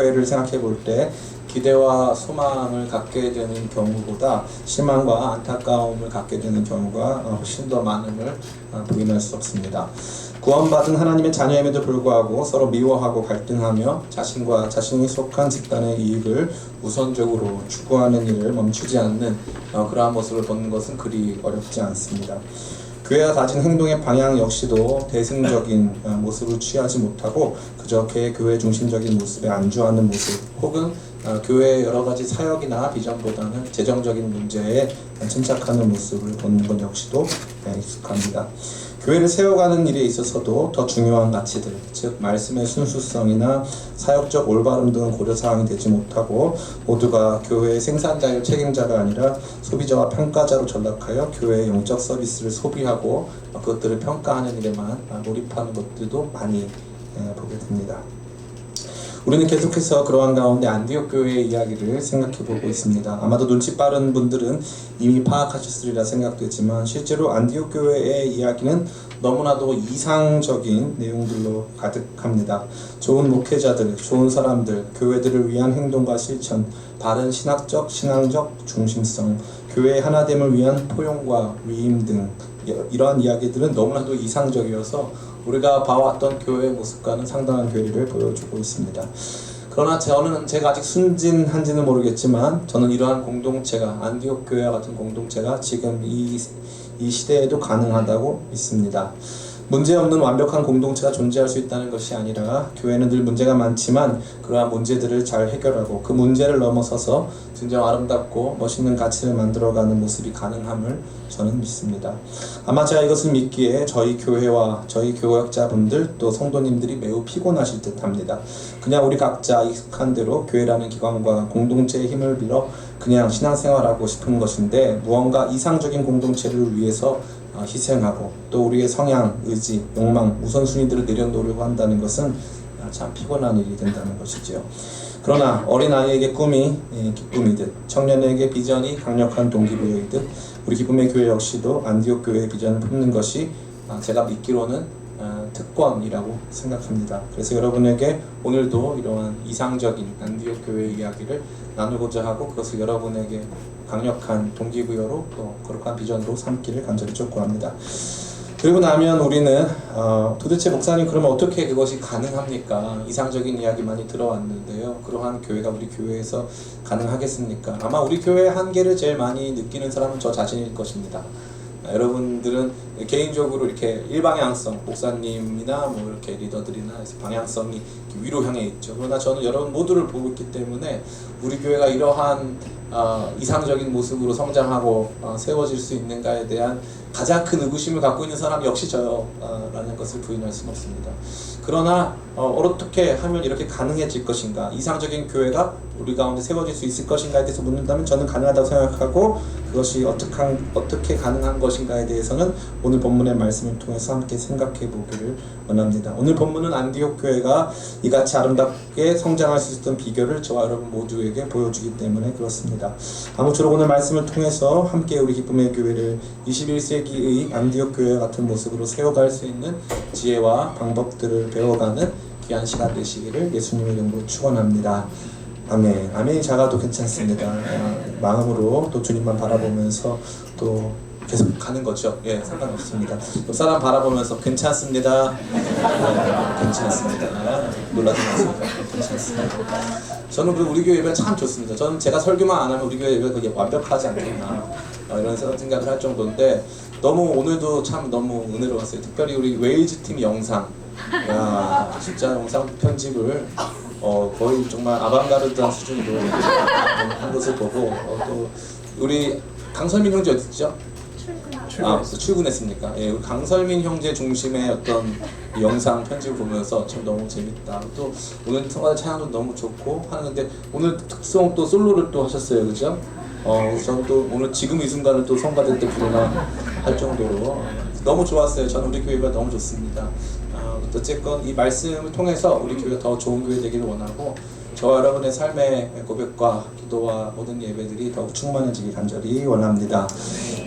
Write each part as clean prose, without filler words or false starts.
교회를 생각해 볼 때 기대와 소망을 갖게 되는 경우보다 실망과 안타까움을 갖게 되는 경우가 훨씬 더 많음을 부인할 수 없습니다. 구원받은 하나님의 자녀임에도 불구하고 서로 미워하고 갈등하며 자신과 자신이 속한 집단의 이익을 우선적으로 추구하는 일을 멈추지 않는 그러한 모습을 보는 것은 그리 어렵지 않습니다. 교회가 가진 행동의 방향 역시도 대승적인 모습을 취하지 못하고 그저 교회 중심적인 모습에 안주하는 모습 혹은 교회의 여러 가지 사역이나 비전보다는 재정적인 문제에 침착하는 모습을 보는 것 역시도 익숙합니다. 교회를 세워가는 일에 있어서도 더 중요한 가치들, 즉 말씀의 순수성이나 사역적 올바름 등은 고려사항이 되지 못하고 모두가 교회의 생산자요 책임자가 아니라 소비자와 평가자로 전락하여 교회의 영적 서비스를 소비하고 그것들을 평가하는 일에만 몰입하는 것들도 많이 보게 됩니다. 우리는 계속해서 그러한 가운데 안디옥 교회의 이야기를 생각해보고 있습니다. 아마도 눈치 빠른 분들은 이미 파악하셨으리라 생각되지만 실제로 안디옥 교회의 이야기는 너무나도 이상적인 내용들로 가득합니다. 좋은 목회자들, 좋은 사람들, 교회들을 위한 행동과 실천, 바른 신학적, 신앙적 중심성, 교회의 하나됨을 위한 포용과 위임 등 이러한 이야기들은 너무나도 이상적이어서 우리가 봐왔던 교회의 모습과는 상당한 괴리를 보여주고 있습니다. 그러나 제가 아직 순진한지는 모르겠지만 저는 이러한 공동체가 안디옥 교회와 같은 공동체가 지금 이 시대에도 가능하다고 믿습니다. 문제없는 완벽한 공동체가 존재할 수 있다는 것이 아니라 교회는 늘 문제가 많지만 그러한 문제들을 잘 해결하고 그 문제를 넘어서서 진정 아름답고 멋있는 가치를 만들어가는 모습이 가능함을 저는 믿습니다. 아마 제가 이것을 믿기에 저희 교회와 저희 교역자분들 또 성도님들이 매우 피곤하실 듯 합니다. 그냥 우리 각자 익숙한 대로 교회라는 기관과 공동체의 힘을 빌어 그냥 신앙생활하고 싶은 것인데 무언가 이상적인 공동체를 위해서 희생하고 또 우리의 성향, 의지, 욕망, 우선순위들을 내려놓으려고 한다는 것은 참 피곤한 일이 된다는 것이지요. 그러나 어린아이에게 꿈이 기쁨이듯 청년에게 비전이 강력한 동기부여이듯 우리 기쁨의 교회 역시도 안디옥 교회의 비전을 품는 것이 제가 믿기로는 특권이라고 생각합니다. 그래서 여러분에게 오늘도 이러한 이상적인 안디옥 교회의 이야기를 나누고자 하고 그것을 여러분에게 강력한 동기부여로 또 거룩한 비전으로 삼기를 간절히 촉구합니다. 그리고 나면 우리는 도대체 목사님 그러면 어떻게 그것이 가능합니까? 이상적인 이야기 많이 들어왔는데요. 그러한 교회가 우리 교회에서 가능하겠습니까? 아마 우리 교회의 한계를 제일 많이 느끼는 사람은 저 자신일 것입니다. 여러분들은 개인적으로 이렇게 일방향성, 목사님이나 뭐 이렇게 리더들이나 방향성이 위로 향해 있죠. 그러나 저는 여러분 모두를 보고 있기 때문에 우리 교회가 이러한 이상적인 모습으로 성장하고 세워질 수 있는가에 대한 가장 큰 의구심을 갖고 있는 사람이 역시 저라는 것을 부인할 수는 없습니다. 그러나 어떻게 하면 이렇게 가능해질 것인가, 이상적인 교회가 우리 가운데 세워질 수 있을 것인가에 대해서 묻는다면 저는 가능하다고 생각하고 그것이 어떻게 가능한 것인가에 대해서는 오늘 본문의 말씀을 통해서 함께 생각해 보기를 원합니다. 오늘 본문은 안디옥 교회가 이같이 아름답게 성장할 수 있었던 비결을 저와 여러분 모두에게 보여주기 때문에 그렇습니다. 아무쪼록 오늘 말씀을 통해서 함께 우리 기쁨의 교회를 21세기의 안디옥 교회와 같은 모습으로 세워갈 수 있는 지혜와 방법들을 배워가는 귀한 시간 되시기를 예수님의 이름으로 축원합니다. 아멘. 아멘이 작아도 괜찮습니다. 마음으로 또 주님만 바라보면서 또 계속 가는 거죠. 예, 상관없습니다. 또 사람 바라보면서 괜찮습니다. 괜찮습니다. 놀라지 마세요. 괜찮습니다. 저는 그 우리 교회 예배 참 좋습니다. 저는 제가 설교만 안 하면 우리 교회 예배가 그게 완벽하지 않겠나 이런 생각을 할 정도인데 너무 오늘도 참 너무 은혜로웠어요. 특별히 우리 웨일즈 팀 영상, 야 진짜 영상 편집을 거의 정말 아방가르드한 수준으로 한 것을 보고 또 우리 강설민 형제 어딨죠? 출근했습니까? 예, 우리 강설민 형제 중심의 어떤 영상 편집을 보면서 참 너무 재밌다. 또 오늘 성가대 찬양도 너무 좋고 하는데 오늘 특성 또 솔로를 또 하셨어요, 그죠? 저는 또 오늘 지금 이 순간을 또 성가대 때 부르나 할 정도로 너무 좋았어요. 저는 우리 교회가 너무 좋습니다. 어쨌건 이 말씀을 통해서 우리 교회가 더 좋은 교회 되기를 원하고 저와 여러분의 삶의 고백과 기도와 모든 예배들이 더욱 충만해지기 간절히 원합니다.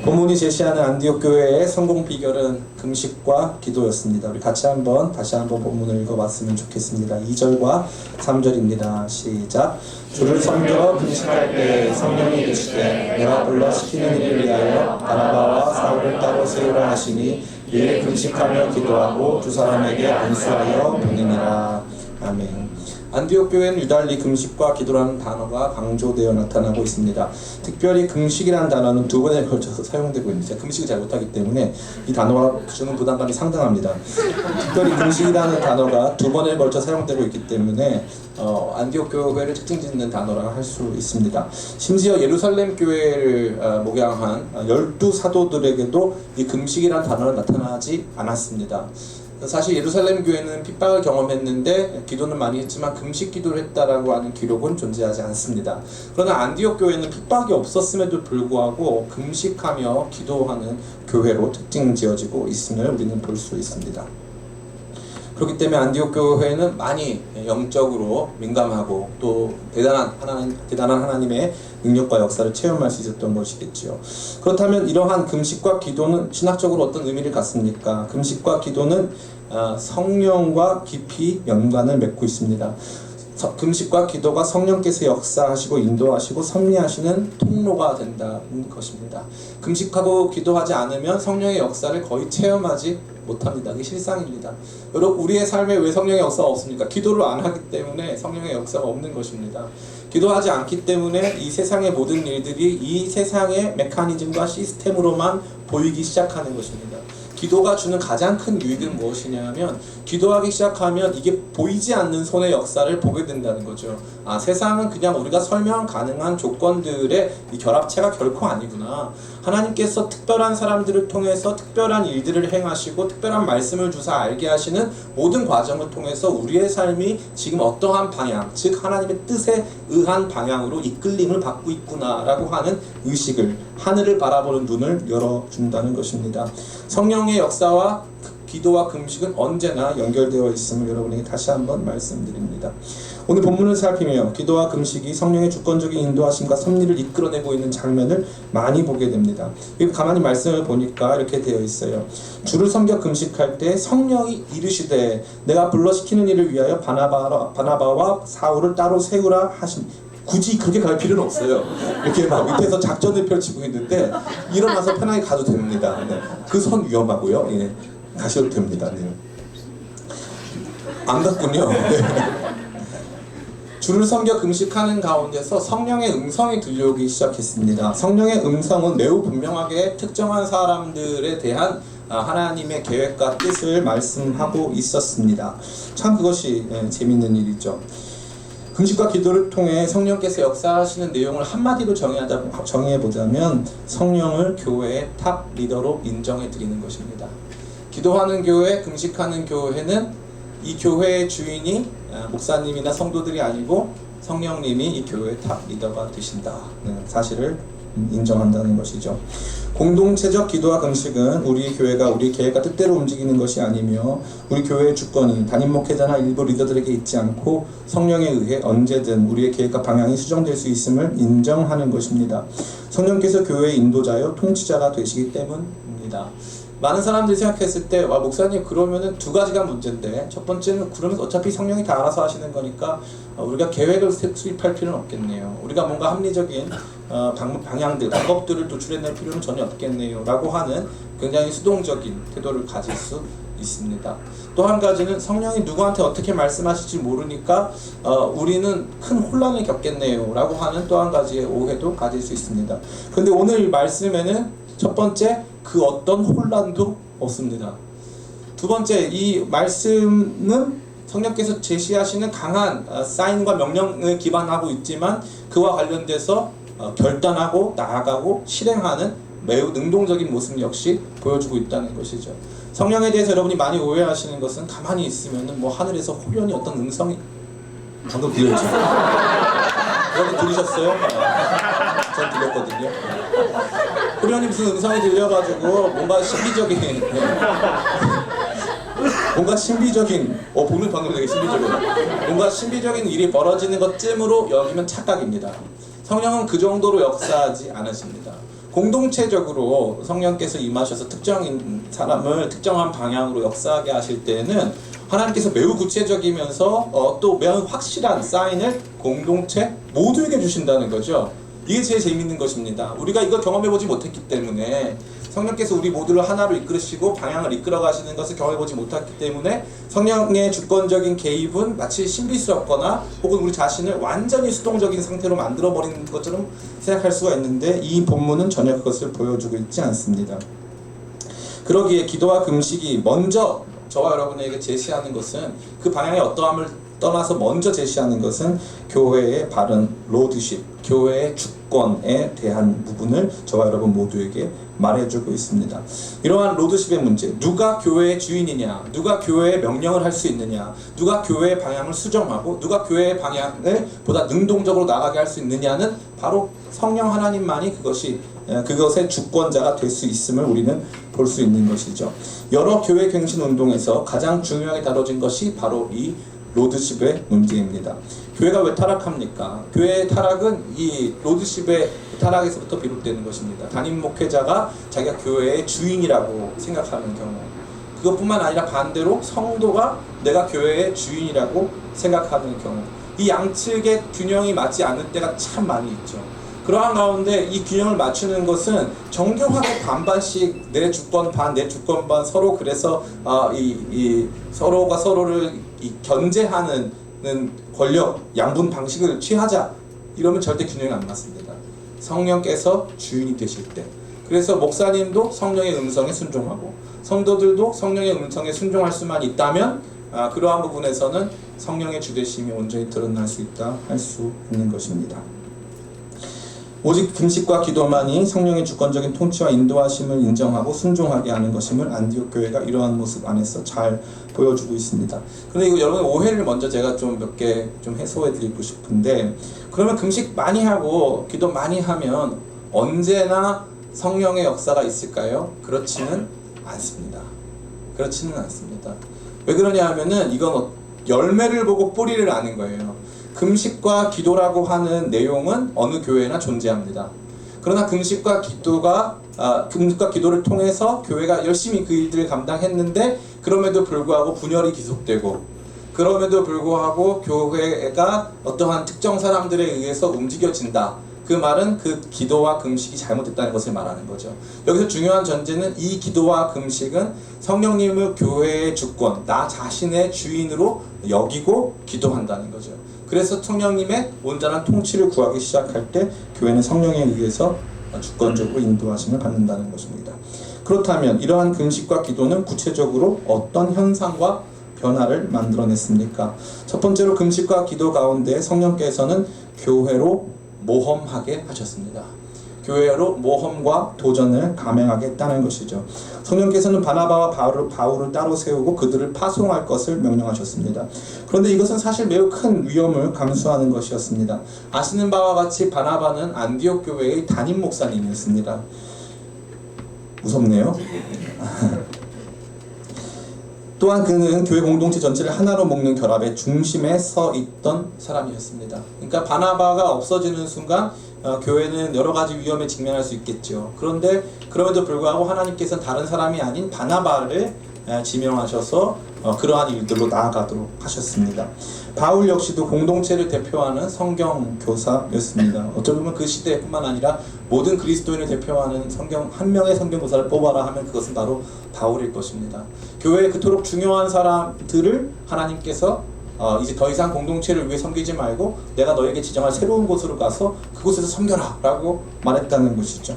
본문이 제시하는 안디옥 교회의 성공 비결은 금식과 기도였습니다. 우리 같이 다시 한번 본문을 읽어봤으면 좋겠습니다. 2절과 3절입니다. 시작. 주를 섬겨 금식할 때 성령이 이르시되 내가 불러 시키는 일을 위하여 바나바와 사울을 따로 세우라 하시니 이에 금식하며 기도하고 두 사람에게 안수하여 보내니라. 아멘. 안디옥 교회는 유달리 금식과 기도라는 단어가 강조되어 나타나고 있습니다. 특별히 금식이라는 단어는 두 번에 걸쳐서 사용되고 있는데 제가 금식을 잘 못하기 때문에 이 단어가 주는 부담감이 상당합니다. 특별히 금식이라는 단어가 두 번에 걸쳐 사용되고 있기 때문에 안디옥 교회를 특징 짓는 단어라 할 수 있습니다. 심지어 예루살렘 교회를 목양한 12사도들에게도 이 금식이라는 단어는 나타나지 않았습니다. 사실 예루살렘 교회는 핍박을 경험했는데 기도는 많이 했지만 금식 기도를 했다라고 하는 기록은 존재하지 않습니다. 그러나 안디옥 교회는 핍박이 없었음에도 불구하고 금식하며 기도하는 교회로 특징 지어지고 있음을 우리는 볼 수 있습니다. 그렇기 때문에 안디옥 교회는 많이 영적으로 민감하고 또 대단한 하나님의 능력과 역사를 체험할 수 있었던 것이겠지요. 그렇다면 이러한 금식과 기도는 신학적으로 어떤 의미를 갖습니까? 금식과 기도는 성령과 깊이 연관을 맺고 있습니다. 금식과 기도가 성령께서 역사하시고 인도하시고 섭리하시는 통로가 된다는 것입니다. 금식하고 기도하지 않으면 성령의 역사를 거의 체험하지 못합니다. 이게 실상입니다. 여러분, 우리의 삶에 왜 성령의 역사가 없습니까? 기도를 안 하기 때문에 성령의 역사가 없는 것입니다. 기도하지 않기 때문에 이 세상의 모든 일들이 이 세상의 메커니즘과 시스템으로만 보이기 시작하는 것입니다. 기도가 주는 가장 큰 유익은 무엇이냐면 기도하기 시작하면 이게 보이지 않는 손의 역사를 보게 된다는 거죠. 세상은 그냥 우리가 설명 가능한 조건들의 이 결합체가 결코 아니구나. 하나님께서 특별한 사람들을 통해서 특별한 일들을 행하시고 특별한 말씀을 주사 알게 하시는 모든 과정을 통해서 우리의 삶이 지금 어떠한 방향, 즉 하나님의 뜻에 의한 방향으로 이끌림을 받고 있구나라고 하는 의식을, 하늘을 바라보는 눈을 열어준다는 것입니다. 성령의 역사와 기도와 금식은 언제나 연결되어 있음을 여러분에게 다시 한번 말씀드립니다. 오늘 본문을 살피며 기도와 금식이 성령의 주권적인 인도하심과 섭리를 이끌어내고 있는 장면을 많이 보게 됩니다. 가만히 말씀을 보니까 이렇게 되어 있어요. 주를 섬겨 금식할 때 성령이 이르시되 내가 불러 시키는 일을 위하여 바나바와 사울을 따로 세우라 하신. 굳이 그렇게 갈 필요는 없어요. 이렇게 막 밑에서 작전을 펼치고 있는데 일어나서 편하게 가도 됩니다. 네. 그 선 위험하고요. 예. 가셔도 됩니다. 네. 안 갔군요. 네. 주를 섬겨 금식하는 가운데서 성령의 음성이 들려오기 시작했습니다. 성령의 음성은 매우 분명하게 특정한 사람들에 대한 하나님의 계획과 뜻을 말씀하고 있었습니다. 참 그것이 재밌는 일이죠. 금식과 기도를 통해 성령께서 역사하시는 내용을 한마디로 정의해보자면 성령을 교회의 탑 리더로 인정해드리는 것입니다. 기도하는 교회, 금식하는 교회는 이 교회의 주인이 목사님이나 성도들이 아니고 성령님이 이 교회의 탑 리더가 되신다는 사실을 인정한다는 것이죠. 공동체적 기도와 금식은 우리 교회가 우리 계획과 뜻대로 움직이는 것이 아니며 우리 교회의 주권이 담임 목회자나 일부 리더들에게 있지 않고 성령에 의해 언제든 우리의 계획과 방향이 수정될 수 있음을 인정하는 것입니다. 성령께서 교회의 인도자요 통치자가 되시기 때문입니다. 많은 사람들이 생각했을 때 목사님 그러면은 두 가지가 문제인데, 첫 번째는 그러면 어차피 성령이 다 알아서 하시는 거니까 우리가 계획을 수립할 필요는 없겠네요. 우리가 뭔가 합리적인 방향들, 방법들을 도출해낼 필요는 전혀 없겠네요 라고 하는 굉장히 수동적인 태도를 가질 수 있습니다. 또 한 가지는 성령이 누구한테 어떻게 말씀하실지 모르니까 우리는 큰 혼란을 겪겠네요 라고 하는 또 한 가지의 오해도 가질 수 있습니다. 그런데 오늘 이 말씀에는 첫 번째, 그 어떤 혼란도 없습니다. 두 번째, 이 말씀은 성령께서 제시하시는 강한 사인과 명령을 기반하고 있지만 그와 관련돼서 결단하고 나아가고 실행하는 매우 능동적인 모습 역시 보여주고 있다는 것이죠. 성령에 대해서 여러분이 많이 오해하시는 것은 가만히 있으면 하늘에서 호련히 어떤 음성이 방금 들렸죠? 여러분 들으셨어요? 전 들렸거든요. 호련히 무슨 음성이 들려가지고 뭔가 신비적인 보는 방금 되게 신비적이에요. 뭔가 신비적인 일이 벌어지는 것쯤으로 여기면 착각입니다. 성령은 그 정도로 역사하지 않으십니다. 공동체적으로 성령께서 임하셔서 특정인 사람을 특정한 방향으로 역사하게 하실 때에는 하나님께서 매우 구체적이면서 또 매우 확실한 사인을 공동체 모두에게 주신다는 거죠. 이게 제일 재밌는 것입니다. 우리가 이걸 경험해보지 못했기 때문에, 성령께서 우리 모두를 하나로 이끌으시고 방향을 이끌어 가시는 것을 경험해보지 못했기 때문에 성령의 주권적인 개입은 마치 신비스럽거나 혹은 우리 자신을 완전히 수동적인 상태로 만들어버리는 것처럼 생각할 수가 있는데, 이 본문은 전혀 그것을 보여주고 있지 않습니다. 그러기에 기도와 금식이 먼저 저와 여러분에게 제시하는 것은, 그 방향의 어떠함을 떠나서 먼저 제시하는 것은 교회의 바른 로드십, 교회의 주권에 대한 부분을 저와 여러분 모두에게 말해주고 있습니다. 이러한 로드십의 문제, 누가 교회의 주인이냐, 누가 교회의 명령을 할 수 있느냐, 누가 교회의 방향을 수정하고 누가 교회의 방향을 보다 능동적으로 나가게 할 수 있느냐는 바로 성령 하나님만이 그것의 주권자가 될 수 있음을 우리는 볼 수 있는 것이죠. 여러 교회 갱신 운동에서 가장 중요하게 다뤄진 것이 바로 이 로드십의 문제입니다. 교회가 왜 타락합니까? 교회의 타락은 이 로드십의 타락에서부터 비롯되는 것입니다. 담임 목회자가 자기가 교회의 주인이라고 생각하는 경우, 그것뿐만 아니라 반대로 성도가 내가 교회의 주인이라고 생각하는 경우, 이 양측의 균형이 맞지 않는 때가 참 많이 있죠. 그러한 가운데 이 균형을 맞추는 것은 정교하게 반반씩, 내 주권 반, 내 주권 반, 서로 그래서 서로가 서로를 견제하는 권력 양분 방식을 취하자, 이러면 절대 균형이 안 맞습니다. 성령께서 주인이 되실 때, 그래서 목사님도 성령의 음성에 순종하고 성도들도 성령의 음성에 순종할 수만 있다면 그러한 부분에서는 성령의 주되심이 온전히 드러날 수 있다 할 수 있는 것입니다. 오직 금식과 기도만이 성령의 주권적인 통치와 인도하심을 인정하고 순종하게 하는 것임을 안디옥 교회가 이러한 모습 안에서 잘 보여주고 있습니다. 그런데 이거 여러분 오해를 먼저 제가 좀 몇 개 좀 해소해 드리고 싶은데, 그러면 금식 많이 하고 기도 많이 하면 언제나 성령의 역사가 있을까요? 그렇지는 않습니다. 그렇지는 않습니다. 왜 그러냐 하면은 이건 열매를 보고 뿌리를 아는 거예요. 금식과 기도라고 하는 내용은 어느 교회나 존재합니다. 그러나 금식과 기도를 통해서 교회가 열심히 그 일들을 감당했는데, 그럼에도 불구하고 분열이 계속되고, 그럼에도 불구하고 교회가 어떠한 특정 사람들에 의해서 움직여진다. 그 말은 그 기도와 금식이 잘못됐다는 것을 말하는 거죠. 여기서 중요한 전제는 이 기도와 금식은 성령님을 교회의 주권, 나 자신의 주인으로 여기고 기도한다는 거죠. 그래서 성령님의 온전한 통치를 구하기 시작할 때 교회는 성령에 의해서 주권적으로 인도하심을 받는다는 것입니다. 그렇다면 이러한 금식과 기도는 구체적으로 어떤 현상과 변화를 만들어냈습니까? 첫 번째로 금식과 기도 가운데 성령께서는 교회로 모험하게 하셨습니다. 교회로 모험과 도전을 감행하게 했다는 것이죠. 성령께서는 바나바와 바울을 따로 세우고 그들을 파송할 것을 명령하셨습니다. 그런데 이것은 사실 매우 큰 위험을 감수하는 것이었습니다. 아시는 바와 같이 바나바는 안디옥 교회의 담임 목사님이었습니다. 무섭네요. 또한 그는 교회 공동체 전체를 하나로 묶는 결합의 중심에 서 있던 사람이었습니다. 그러니까 바나바가 없어지는 순간 교회는 여러 가지 위험에 직면할 수 있겠죠. 그런데 그럼에도 불구하고 하나님께서는 다른 사람이 아닌 바나바를 지명하셔서 그러한 일들로 나아가도록 하셨습니다. 바울 역시도 공동체를 대표하는 성경 교사였습니다. 어쩌면 그 시대뿐만 아니라 모든 그리스도인을 대표하는 한 명의 성경 교사를 뽑아라 하면 그것은 바로 바울일 것입니다. 교회에 그토록 중요한 사람들을 하나님께서 이제 더 이상 공동체를 위해 섬기지 말고 내가 너에게 지정할 새로운 곳으로 가서 그곳에서 섬겨라 라고 말했다는 것이죠.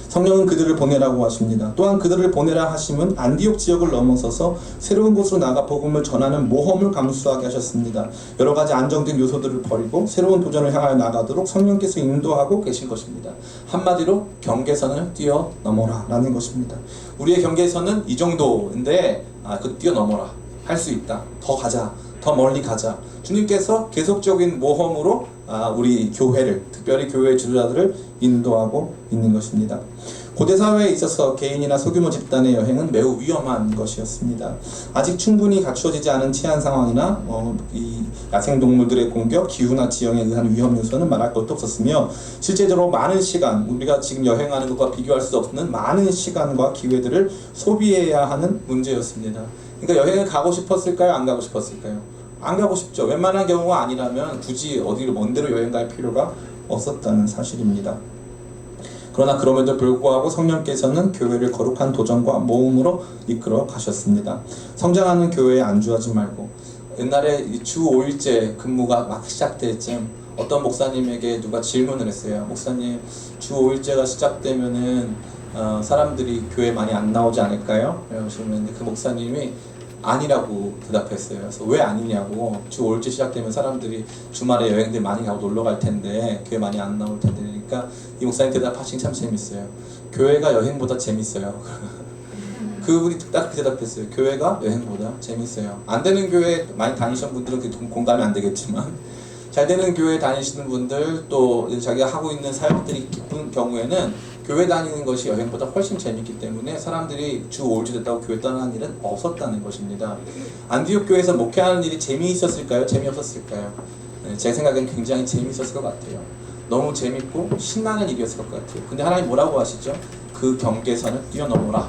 성령은 그들을 보내라고 하십니다. 또한 그들을 보내라 하심은 안디옥 지역을 넘어서서 새로운 곳으로 나가 복음을 전하는 모험을 감수하게 하셨습니다. 여러 가지 안정된 요소들을 버리고 새로운 도전을 향하여 나가도록 성령께서 인도하고 계신 것입니다. 한마디로 경계선을 뛰어넘어라 라는 것입니다. 우리의 경계선은 이 정도인데 뛰어넘어라, 할 수 있다, 더 가자, 더 멀리 가자. 주님께서 계속적인 모험으로 우리 교회를, 특별히 교회의 지도자들을 인도하고 있는 것입니다. 고대 사회에 있어서 개인이나 소규모 집단의 여행은 매우 위험한 것이었습니다. 아직 충분히 갖추어지지 않은 치안 상황이나 이 야생동물들의 공격, 기후나 지형에 의한 위험 요소는 말할 것도 없었으며 실제적으로 많은 시간, 우리가 지금 여행하는 것과 비교할 수 없는 많은 시간과 기회들을 소비해야 하는 문제였습니다. 그러니까 여행을 가고 싶었을까요? 안 가고 싶었을까요? 안 가고 싶죠. 웬만한 경우가 아니라면 굳이 어디를 먼 데로 여행 갈 필요가 없었다는 사실입니다. 그러나 그럼에도 불구하고 성령께서는 교회를 거룩한 도전과 모험으로 이끌어 가셨습니다. 성장하는 교회에 안주하지 말고, 옛날에 주 5일제 근무가 막 시작될 쯤 어떤 목사님에게 누가 질문을 했어요. 목사님, 주 5일제가 시작되면은 사람들이 교회 많이 안 나오지 않을까요? 그러시면 그 목사님이 아니라고 대답했어요. 그래서 왜 아니냐고, 주 5일째 시작되면 사람들이 주말에 여행들 많이 가고 놀러 갈 텐데 교회 많이 안 나올 텐데. 그러니까 이 목사님 대답하신 게 참 재밌어요. 교회가 여행보다 재밌어요. 그분이 딱 그 대답했어요. 교회가 여행보다 재밌어요. 안 되는 교회 많이 다니시는 분들은 그 공감이 안 되겠지만, 잘 되는 교회 다니시는 분들, 또 자기가 하고 있는 사역들이 기쁜 경우에는 교회 다니는 것이 여행보다 훨씬 재밌기 때문에 사람들이 주 5일째 됐다고 교회 떠나는 일은 없었다는 것입니다. 안디옥 교회에서 목회하는 일이 재미있었을까요? 재미없었을까요? 제 생각엔 굉장히 재미있었을 것 같아요. 너무 재밌고 신나는 일이었을 것 같아요. 근데 하나님 뭐라고 하시죠? 그 경계선을 뛰어넘어라.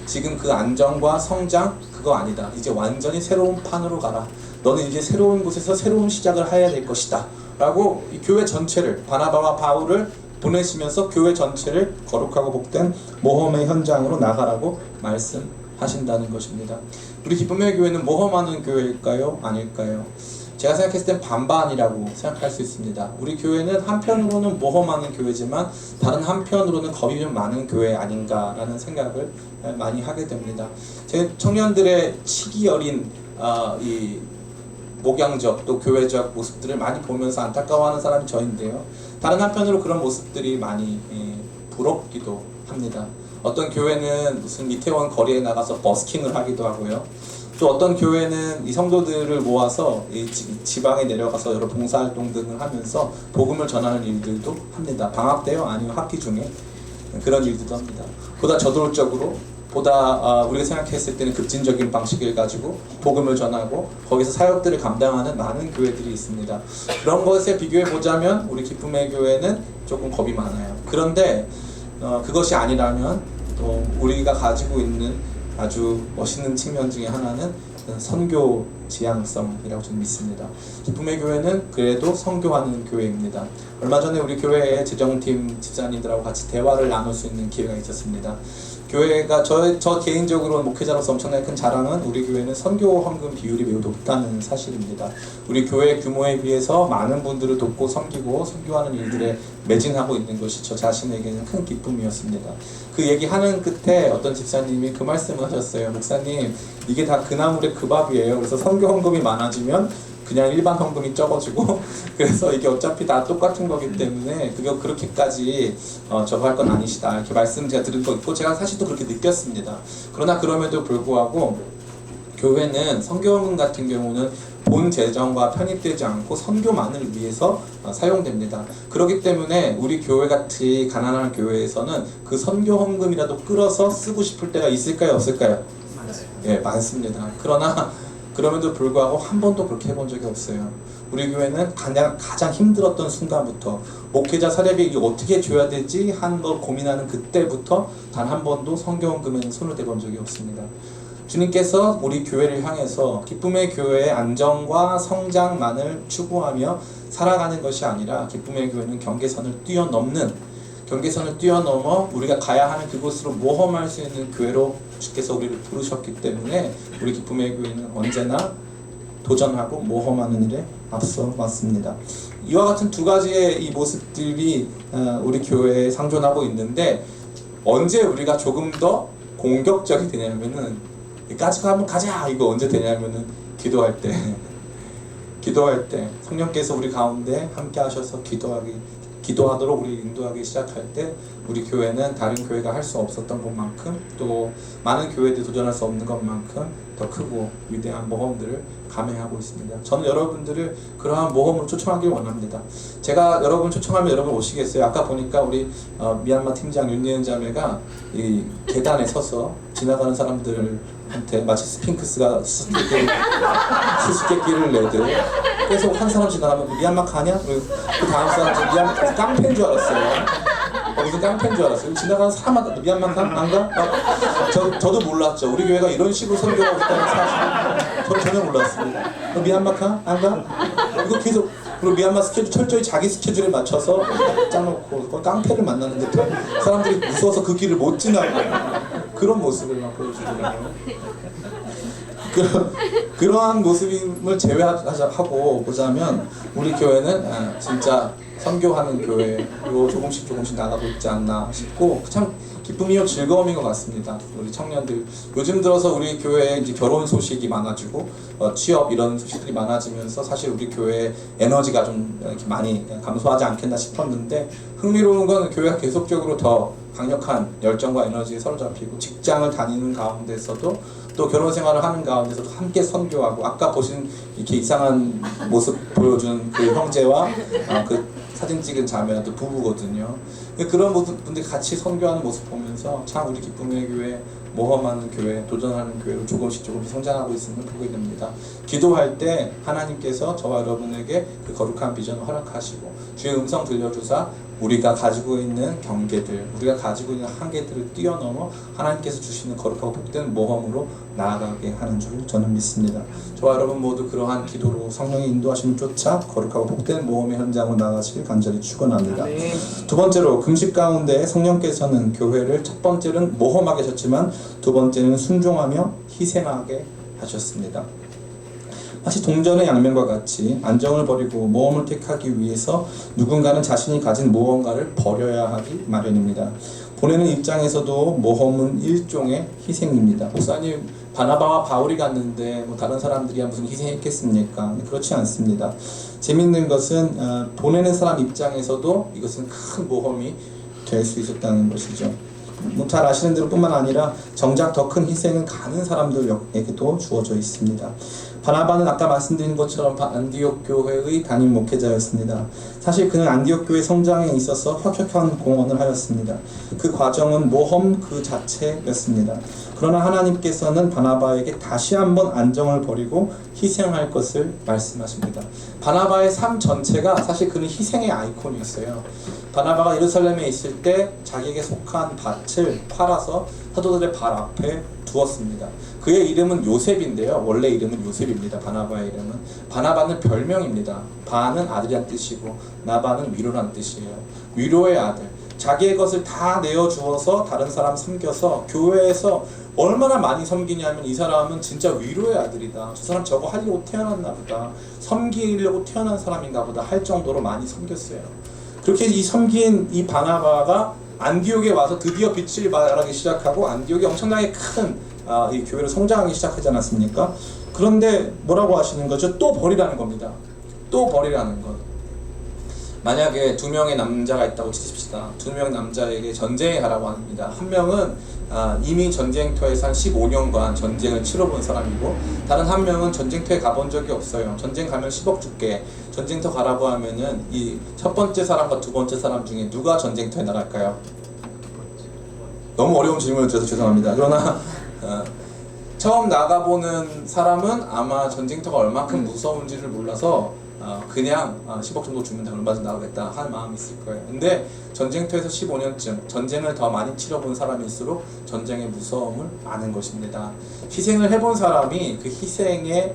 지금 그 안정과 성장 그거 아니다. 이제 완전히 새로운 판으로 가라. 너는 이제 새로운 곳에서 새로운 시작을 해야 될 것이다. 라고 이 교회 전체를, 바나바와 바울을 보내시면서 교회 전체를 거룩하고 복된 모험의 현장으로 나가라고 말씀하신다는 것입니다. 우리 기쁨의 교회는 모험하는 교회일까요? 아닐까요? 제가 생각했을 땐 반반이라고 생각할 수 있습니다. 우리 교회는 한편으로는 모험하는 교회지만 다른 한편으로는 겁이 좀 많은 교회 아닌가라는 생각을 많이 하게 됩니다. 제 청년들의 치기 어린 이 목양적 또 교회적 모습들을 많이 보면서 안타까워하는 사람이 저인데요. 다른 한편으로 그런 모습들이 많이 부럽기도 합니다. 어떤 교회는 무슨 이태원 거리에 나가서 버스킹을 하기도 하고요. 또 어떤 교회는 이 성도들을 모아서 이 지방에 내려가서 여러 봉사활동 등을 하면서 복음을 전하는 일들도 합니다. 방학 때요? 아니면 학기 중에 그런 일들도 합니다. 보다 저돌적으로, 보다 우리가 생각했을 때는 급진적인 방식을 가지고 복음을 전하고 거기서 사역들을 감당하는 많은 교회들이 있습니다. 그런 것에 비교해 보자면 우리 기쁨의 교회는 조금 겁이 많아요. 그런데 그것이 아니라면 또 우리가 가지고 있는 아주 멋있는 측면 중에 하나는 선교 지향성이라고 저는 믿습니다. 기쁨의 교회는 그래도 선교하는 교회입니다. 얼마 전에 우리 교회의 재정팀 집사님들하고 같이 대화를 나눌 수 있는 기회가 있었습니다. 교회가 저 개인적으로 목회자로서 엄청나게 큰 자랑은 우리 교회는 선교 헌금 비율이 매우 높다는 사실입니다. 우리 교회 규모에 비해서 많은 분들을 돕고 섬기고 선교하는 일들에 매진하고 있는 것이 저 자신에게는 큰 기쁨이었습니다. 그 얘기하는 끝에 어떤 집사님이 그 말씀을 하셨어요. 목사님, 이게 다 그 나물의 그 밥이에요. 그래서 선교 헌금이 많아지면 그냥 일반 헌금이 적어지고 그래서 이게 어차피 다 똑같은 거기 때문에 그거 그렇게까지 저거 할 건 아니시다, 이렇게 말씀 제가 들은 거 있고 제가 사실 또 그렇게 느꼈습니다. 그러나 그럼에도 불구하고 교회는 선교 헌금 같은 경우는 본 재정과 편입되지 않고 선교만을 위해서 사용됩니다. 그렇기 때문에 우리 교회같이 가난한 교회에서는 그 선교 헌금이라도 끌어서 쓰고 싶을 때가 있을까요? 없을까요? 예, 많습니다. 그러나 그럼에도 불구하고 한 번도 그렇게 해본 적이 없어요. 우리 교회는 가장 힘들었던 순간부터 목회자 사례비 어떻게 줘야 되지 한 걸 고민하는 그때부터 단 한 번도 선교헌금에는 손을 대본 적이 없습니다. 주님께서 우리 교회를 향해서 기쁨의 교회의 안정과 성장만을 추구하며 살아가는 것이 아니라 기쁨의 교회는 경계선을 뛰어넘어 우리가 가야 하는 그곳으로 모험할 수 있는 교회로 주께서 우리를 부르셨기 때문에 우리 기쁨의 교회는 언제나 도전하고 모험하는 일에 앞서 왔습니다. 이와 같은 두 가지의 이 모습들이 우리 교회에 상존하고 있는데, 언제 우리가 조금 더 공격적이 되냐면은 까짓 거 한번 가자 이거 언제 되냐면은 기도할 때 성령께서 우리 가운데 함께 하셔서 기도하도록 우리 인도하기 시작할 때 우리 교회는 다른 교회가 할 수 없었던 것만큼 또 많은 교회들이 도전할 수 없는 것만큼 더 크고 위대한 모험들을 감행하고 있습니다. 저는 여러분들을 그러한 모험으로 초청하길 원합니다. 제가 여러분 초청하면 여러분 오시겠어요? 아까 보니까 우리 미얀마 팀장 윤예은 자매가 이 계단에 서서 지나가는 사람들한테 마치 스핑크스가 수수께끼를 내듯 계속 한 사람 지나가면 미얀마 가냐? 그 다음 사람 미얀마 깡패인 줄 알았어요. 무슨 깡패인 줄 알았어요. 지나가는 사람마다 미얀마 가? 안 가? 저도 몰랐죠. 우리 교회가 이런 식으로 설교하고 있다는 사실 저는 전혀 몰랐습니다. 너 미얀마 가? 안 가? 이거 계속 그리고 미얀마 스케줄 철저히 자기 스케줄에 맞춰서 짜놓고 깡패를 만났는데 사람들이 무서워서 그 길을 못 지나가요. 그런 모습을 막 보여주더라고요. 그러한 모습을 제외하고 보자면 우리 교회는 진짜 선교하는 교회로 조금씩 나가고 있지 않나 싶고 참 기쁨이요 즐거움인 것 같습니다. 우리 청년들 요즘 들어서 우리 교회에 이제 결혼 소식이 많아지고 취업 이런 소식들이 많아지면서 사실 우리 교회의 에너지가 좀 이렇게 많이 감소하지 않겠나 싶었는데 흥미로운 건 교회가 계속적으로 더 강력한 열정과 에너지에 사로잡히고 직장을 다니는 가운데서도 또 결혼 생활을 하는 가운데서도 함께 선교하고 아까 보신 이렇게 이상한 모습 보여준 그 형제와 그 사진 찍은 자매가 또 부부거든요. 그런 분들이 같이 선교하는 모습 보면서 참 우리 기쁨의 교회, 모험하는 교회, 도전하는 교회로 조금씩 성장하고 있음을 보게 됩니다. 기도할 때 하나님께서 저와 여러분에게 그 거룩한 비전을 허락하시고 주의 음성 들려주사 우리가 가지고 있는 경계들, 우리가 가지고 있는 한계들을 뛰어넘어 하나님께서 주시는 거룩하고 복된 모험으로 나아가게 하는 줄 저는 믿습니다. 저와 여러분 모두 그러한 기도로 성령의 인도하심을 쫓아 거룩하고 복된 모험의 현장으로 나아가시길 간절히 축원합니다. 두 번째로 금식 가운데 성령께서는 교회를 첫 번째는 모험하게 하셨지만 두 번째는 순종하며 희생하게 하셨습니다. 마치 동전의 양면과 같이 안정을 버리고 모험을 택하기 위해서 누군가는 자신이 가진 무언가를 버려야 하기 마련입니다. 보내는 입장에서도 모험은 일종의 희생입니다. 목사님, 바나바와 바울이 갔는데 뭐 다른 사람들이야 무슨 희생했겠습니까? 그렇지 않습니다. 재밌는 것은 보내는 사람 입장에서도 이것은 큰 모험이 될 수 있었다는 것이죠. 잘 아시는 대로 뿐만 아니라 정작 더 큰 희생은 가는 사람들에게도 주어져 있습니다. 바나바는 아까 말씀드린 것처럼 안디옥 교회의 담임 목회자였습니다. 사실 그는 안디옥 교회 성장에 있어서 혁혁한 공헌을 하였습니다. 그 과정은 모험 그 자체였습니다. 그러나 하나님께서는 바나바에게 다시 한번 안정을 버리고 희생할 것을 말씀하십니다. 바나바의 삶 전체가 사실 그는 희생의 아이콘이었어요. 바나바가 예루살렘에 있을 때 자기에게 속한 밭을 팔아서 사도들의 발 앞에 두었습니다. 그의 이름은 요셉인데요. 원래 이름은 요셉입니다. 바나바의 이름은. 바나바는 별명입니다. 바는 아들이란 뜻이고 나바는 위로란 뜻이에요. 위로의 아들. 자기의 것을 다 내어주어서 다른 사람 섬겨서 교회에서 얼마나 많이 섬기냐면 이 사람은 진짜 위로의 아들이다. 저 사람 저거 하려고 태어났나 보다. 섬기려고 태어난 사람인가 보다 할 정도로 많이 섬겼어요. 그렇게 이 섬긴 이 바나바가 안디옥에 와서 드디어 빛을 발하기 시작하고 안디옥이 엄청나게 큰 이 교회로 성장하기 시작하지 않았습니까? 그런데 뭐라고 하시는 거죠? 또 버리라는 겁니다. 또 버리라는 것. 만약에 두 명의 남자가 있다고 치십시다. 두 명의 남자에게 전쟁에 가라고 합니다. 한 명은 이미 전쟁터에서 한 15년간 전쟁을 치러본 사람이고 다른 한 명은 전쟁터에 가본 적이 없어요. 전쟁 가면 10억 줄게. 전쟁터 가라고 하면은 이 첫 번째 사람과 두 번째 사람 중에 누가 전쟁터에 나갈까요? 너무 어려운 질문을 드려서 죄송합니다. 그러나 처음 나가보는 사람은 아마 전쟁터가 얼마큼 무서운지를 몰라서 그냥 10억 정도 주면 얼마든지 나가겠다 하는 마음이 있을 거예요. 근데 전쟁터에서 15년쯤 전쟁을 더 많이 치러본 사람일수록 전쟁의 무서움을 아는 것입니다. 희생을 해본 사람이 그 희생의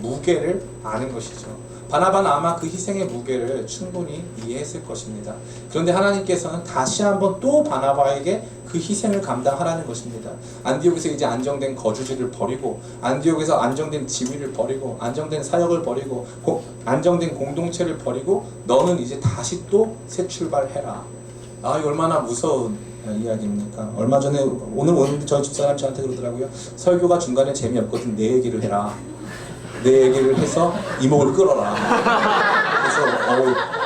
무게를 아는 것이죠. 바나바는 아마 그 희생의 무게를 충분히 이해했을 것입니다. 그런데 하나님께서는 다시 한번 또 바나바에게 그 희생을 감당하라는 것입니다. 안디옥에서 이제 안정된 거주지를 버리고 안디옥에서 안정된 지위를 버리고 안정된 사역을 버리고 안정된 공동체를 버리고 너는 이제 다시 또 새 출발해라. 이거 얼마나 무서운 이야기입니까? 얼마 전에 오늘 저희 집사람 저한테 그러더라고요. 설교가 중간에 재미없거든 내 얘기를 해라. 내 얘기를 해서 이목을 끌어라. 그래서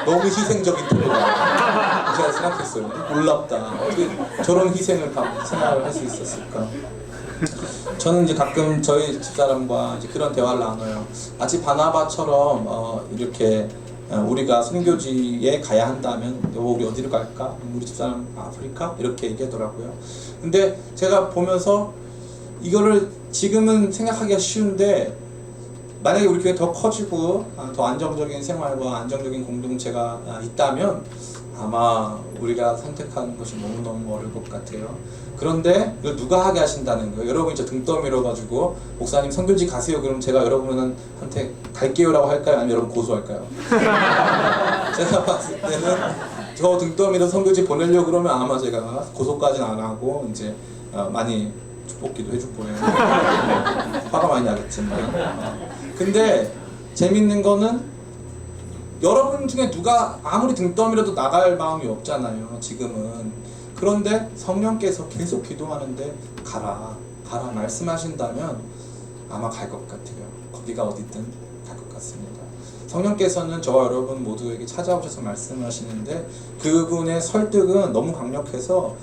너무 희생적인 태도다. 제가 생각했어요. 놀랍다. 어떻게 저런 희생을 생각을 할 수 있었을까? 저는 이제 가끔 저희 집사람과 이제 그런 대화를 나눠요. 마치 바나바처럼 이렇게 우리가 선교지에 가야 한다면 우리 어디로 갈까? 우리 집사람 아프리카? 이렇게 얘기하더라고요. 근데 제가 보면서 이거를 지금은 생각하기가 쉬운데 만약에 우리 교회 더 커지고 더 안정적인 생활과 안정적인 공동체가 있다면 아마 우리가 선택하는 것이 너무너무 어려울 것 같아요. 그런데 이걸 누가 하게 하신다는 거예요? 여러분이 저 등 떠밀어가지고 목사님 선교지 가세요. 그럼 제가 여러분한테 갈게요라고 할까요? 아니면 여러분 고소할까요? 제가 봤을 때는 저 등 떠밀어 선교지 보내려고 그러면 아마 제가 고소까지는 안 하고 이제 많이 축복기도 해줄 거예요. 화가 많이 나겠지만. 근데 재밌는 거는 여러분 중에 누가 아무리 등 떠밀어도 나갈 마음이 없잖아요, 지금은. 그런데 성령께서 계속 기도하는데 가라 말씀하신다면 아마 갈 것 같아요. 거기가 어디든 갈 것 같습니다. 성령께서는 저와 여러분 모두에게 찾아오셔서 말씀하시는데 그분의 설득은 너무 강력해서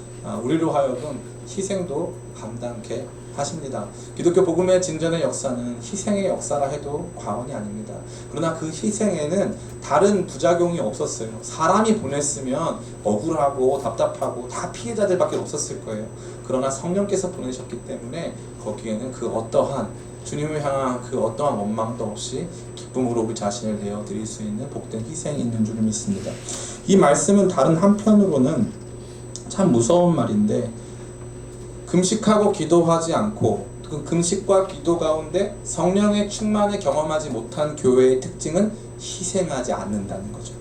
우리로 하여금 희생도 감당케 하십니다. 기독교 복음의 진전의 역사는 희생의 역사라 해도 과언이 아닙니다. 그러나 그 희생에는 다른 부작용이 없었어요. 사람이 보냈으면 억울하고 답답하고 다 피해자들밖에 없었을 거예요. 그러나 성령께서 보내셨기 때문에 거기에는 그 어떠한 주님을 향한 그 어떠한 원망도 없이 기쁨으로 우리 자신을 내어드릴 수 있는 복된 희생이 있는 줄 믿습니다. 이 말씀은 다른 한편으로는 참 무서운 말인데 금식하고 기도하지 않고 그 금식과 기도 가운데 성령의 충만을 경험하지 못한 교회의 특징은 희생하지 않는다는 거죠.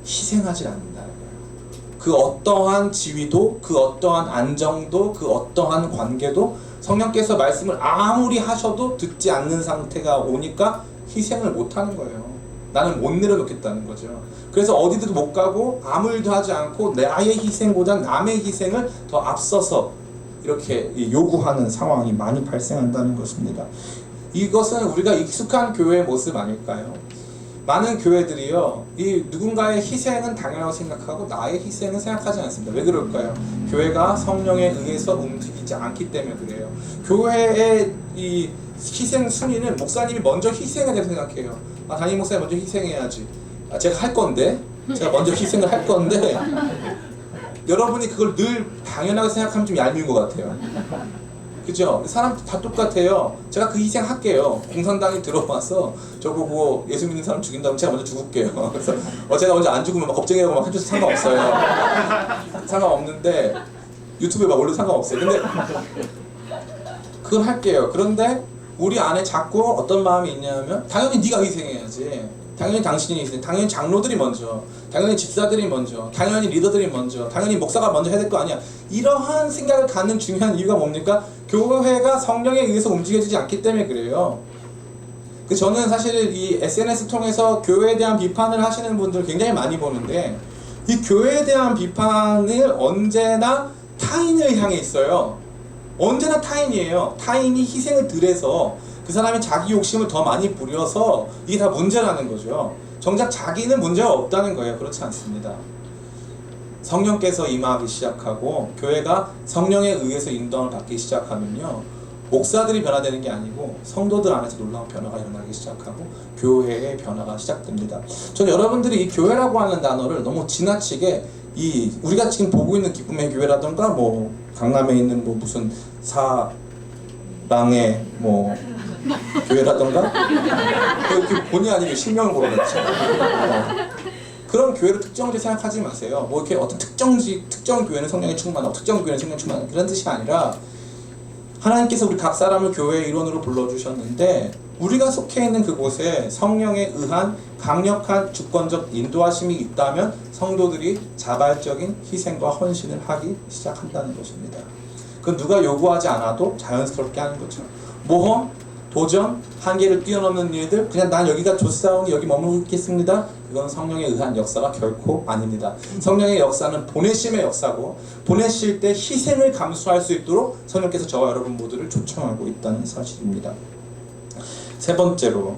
희생하지 않는다는 거예요. 그 어떠한 지위도 그 어떠한 안정도 그 어떠한 관계도 성령께서 말씀을 아무리 하셔도 듣지 않는 상태가 오니까 희생을 못하는 거예요. 나는 못 내려놓겠다는 거죠. 그래서 어디도 못 가고 아무 일도 하지 않고 나의 희생보다 남의 희생을 더 앞서서 이렇게 요구하는 상황이 많이 발생한다는 것입니다. 이것은 우리가 익숙한 교회의 모습 아닐까요? 많은 교회들이요, 이 누군가의 희생은 당연하고 생각하고 나의 희생은 생각하지 않습니다. 왜 그럴까요? 교회가 성령에 의해서 움직이지 않기 때문에 그래요. 교회의 이 희생 순위는 목사님이 먼저 희생해야 된다고 생각해요. 담임 목사님 먼저 희생해야지. 제가 할 건데, 제가 먼저 희생을 할 건데 여러분이 그걸 늘 당연하게 생각하면 좀 얄미운 것 같아요. 그죠? 사람 다 똑같아요. 제가 그 희생 할게요. 공산당이 들어와서 저보고 예수 믿는 사람 죽인다면 제가 먼저 죽을게요. 그래서 제가 먼저 안 죽으면 막 겁쟁이라고 막 해줘서 상관없어요. 상관없는데 유튜브에 막 올려도 상관없어요. 근데 그건 할게요. 그런데 우리 안에 자꾸 어떤 마음이 있냐면 당연히 네가 희생해야지. 당연히 당신이 희생, 당연히 장로들이 먼저, 당연히 집사들이 먼저, 당연히 리더들이 먼저, 당연히 목사가 먼저 해야 될 거 아니야. 이러한 생각을 갖는 중요한 이유가 뭡니까? 교회가 성령에 의해서 움직여지지 않기 때문에 그래요. 저는 사실 이 SNS 통해서 교회에 대한 비판을 하시는 분들 굉장히 많이 보는데 이 교회에 대한 비판을 언제나 타인을 향해 있어요. 언제나 타인이에요. 타인이 희생을 들여서 그 사람이 자기 욕심을 더 많이 부려서 이게 다 문제라는 거죠. 정작 자기는 문제가 없다는 거예요. 그렇지 않습니다. 성령께서 임하기 시작하고 교회가 성령에 의해서 인도함을 받기 시작하면요, 목사들이 변화되는 게 아니고 성도들 안에서 놀라운 변화가 일어나기 시작하고 교회의 변화가 시작됩니다. 저는 여러분들이 이 교회라고 하는 단어를 너무 지나치게 우리가 지금 보고 있는 기쁨의 교회라던가 뭐 강남에 있는 뭐 무슨 사랑의 뭐 교회라던가 그 본의 아니게 신명을 걸어냈죠. 그런 교회를 특정지 생각하지 마세요. 뭐 이렇게 어떤 특정 교회는 성령이 충만하고 특정 교회는 성령 충만하고 그런 뜻이 아니라 하나님께서 우리 각 사람을 교회의 일원으로 불러주셨는데 우리가 속해 있는 그곳에 성령에 의한 강력한 주권적 인도하심이 있다면 성도들이 자발적인 희생과 헌신을 하기 시작한다는 것입니다. 그건 누가 요구하지 않아도 자연스럽게 하는 거죠. 모험, 도전, 한계를 뛰어넘는 일들, 그냥 난 여기가 좋사오니 여기 머물고 있겠습니다. 그건 성령에 의한 역사가 결코 아닙니다. 성령의 역사는 보내심의 역사고 보내실 때 희생을 감수할 수 있도록 성령께서 저와 여러분 모두를 초청하고 있다는 사실입니다. 세 번째로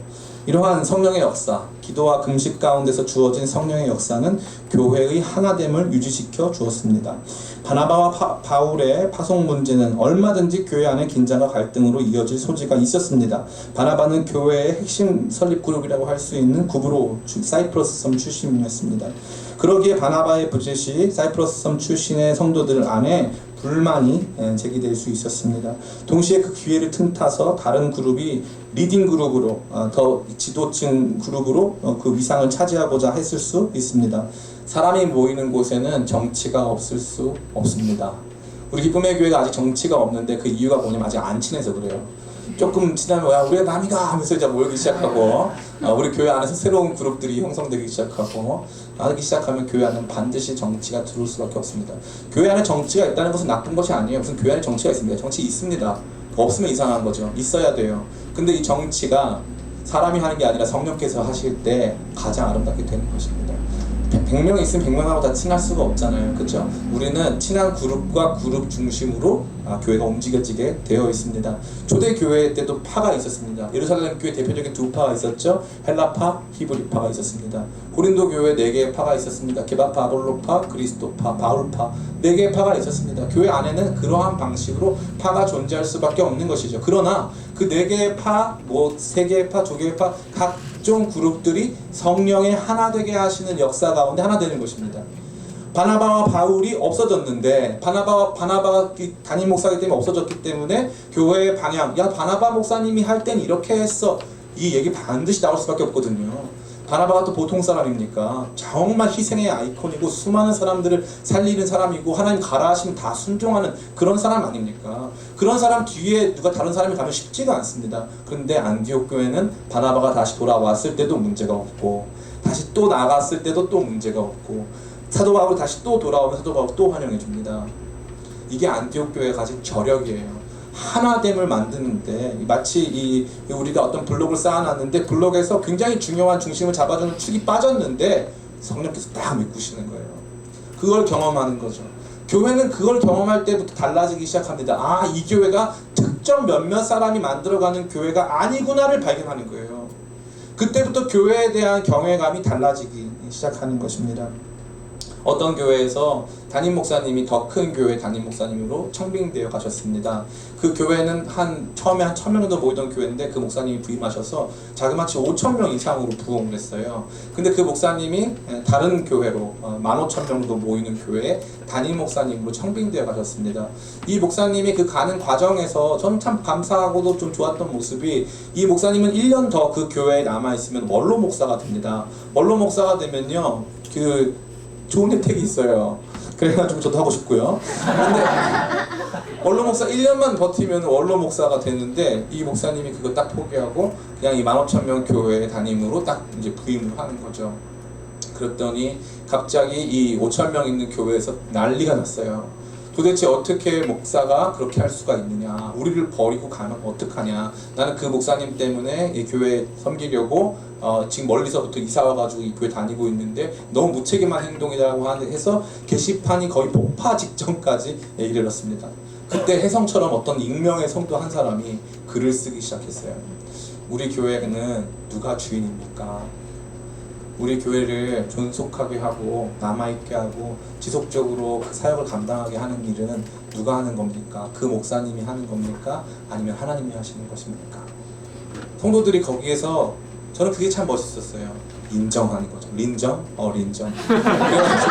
이러한 성령의 역사, 기도와 금식 가운데서 주어진 성령의 역사는 교회의 하나됨을 유지시켜 주었습니다. 바나바와 바울의 파송 문제는 얼마든지 교회 안의 긴장과 갈등으로 이어질 소지가 있었습니다. 바나바는 교회의 핵심 설립 그룹이라고 할 수 있는 구브로 사이프러스 섬 출신이었습니다. 그러기에 바나바의 부재시 사이프러스 섬 출신의 성도들 안에 불만이 제기될 수 있었습니다. 동시에 그 기회를 틈타서 다른 그룹이 리딩 그룹으로 더 지도층 그룹으로 그 위상을 차지하고자 했을 수 있습니다. 사람이 모이는 곳에는 정치가 없을 수 없습니다. 우리 기쁨의 교회가 아직 정치가 없는데 그 이유가 뭐냐면 아직 안 친해서 그래요. 조금 지나면 야 우리가 남이가 하면서 이제 모이기 시작하고 우리 교회 안에서 새로운 그룹들이 형성되기 시작하고 하기 시작하면 교회 안에는 반드시 정치가 들어올 수밖에 없습니다. 교회 안에 정치가 있다는 것은 나쁜 것이 아니에요. 무슨 교회 안에 정치가 있습니다. 정치 있습니다. 없으면 이상한 거죠. 있어야 돼요. 근데 이 정치가 사람이 하는 게 아니라 성령께서 하실 때 가장 아름답게 되는 것입니다. 100명 있으면 100명하고 다 친할 수가 없잖아요. 그렇죠? 우리는 친한 그룹과 그룹 중심으로 교회가 움직여지게 되어 있습니다. 초대 교회 때도 파가 있었습니다. 예루살렘 교회 대표적인 두 파가 있었죠. 헬라파, 히브리파가 있었습니다. 고린도 교회 4개의 파가 있었습니다. 게바파, 아볼로파, 그리스도파, 바울파 4개의 파가 있었습니다. 교회 안에는 그러한 방식으로 파가 존재할 수밖에 없는 것이죠. 그러나 그 4개의 파, 3개의 파, 2개의 파 각종 그룹들이 성령의 하나 되게 하시는 역사 가운데 하나 되는 것입니다. 바나바와 바울이 없어졌는데 바나바가 담임 목사이기 때문에 없어졌기 때문에 교회의 방향, 야 바나바 목사님이 할 땐 이렇게 했어, 이 얘기 반드시 나올 수밖에 없거든요. 바나바가 또 보통 사람입니까? 정말 희생의 아이콘이고 수많은 사람들을 살리는 사람이고 하나님 가라 하시면 다 순종하는 그런 사람 아닙니까? 그런 사람 뒤에 누가 다른 사람이 가면 쉽지가 않습니다. 그런데 안디옥 교회는 바나바가 다시 돌아왔을 때도 문제가 없고 다시 또 나갔을 때도 또 문제가 없고 사도 바울이 다시 또 돌아오면 사도 바울 또 환영해 줍니다. 이게 안디옥 교회가 가진 저력이에요. 하나됨을 만드는데 마치 우리가 어떤 블록을 쌓아놨는데 블록에서 굉장히 중요한 중심을 잡아주는 축이 빠졌는데 성령께서 딱 메꾸시는 거예요. 그걸 경험하는 거죠. 교회는 그걸 경험할 때부터 달라지기 시작합니다. 이 교회가 특정 몇몇 사람이 만들어가는 교회가 아니구나를 발견하는 거예요. 그때부터 교회에 대한 경외감이 달라지기 시작하는 것입니다. 어떤 교회에서 담임 목사님이 더 큰 교회 담임 목사님으로 청빙되어 가셨습니다. 그 교회는 처음에 한 1000명 정도 모이던 교회인데 그 목사님이 부임하셔서 자그마치 5000명 이상으로 부흥을 했어요. 근데 그 목사님이 다른 교회로 15,000명 정도 모이는 교회에 담임 목사님으로 청빙되어 가셨습니다. 이 목사님이 그 가는 과정에서 저는 참 감사하고도 좀 좋았던 모습이 이 목사님은 1년 더 그 교회에 남아있으면 원로 목사가 됩니다. 원로 목사가 되면요 좋은 혜택이 있어요. 그래가지고 저도 하고 싶고요. 근데 원로 목사 1년만 버티면 원로 목사가 되는데 이 목사님이 그거 딱 포기하고 그냥 이 15,000명 교회 담임으로 딱 이제 부임을 하는 거죠. 그랬더니 갑자기 이 5,000명 있는 교회에서 난리가 났어요. 도대체 어떻게 목사가 그렇게 할 수가 있느냐, 우리를 버리고 가면 어떡하냐, 나는 그 목사님 때문에 이 교회 섬기려고 지금 멀리서부터 이사 와가지고 이 교회 다니고 있는데 너무 무책임한 행동이라고 해서 게시판이 거의 폭파 직전까지 이르렀습니다. 그때 혜성처럼 어떤 익명의 성도 한 사람이 글을 쓰기 시작했어요. 우리 교회는 누가 주인입니까? 우리 교회를 존속하게 하고 남아있게 하고 지속적으로 그 사역을 감당하게 하는 일은 누가 하는 겁니까? 그 목사님이 하는 겁니까? 아니면 하나님이 하시는 것입니까? 성도들이 거기에서 저는 그게 참 멋있었어요. 인정하는 거죠. 린정? 린정. 그래가지고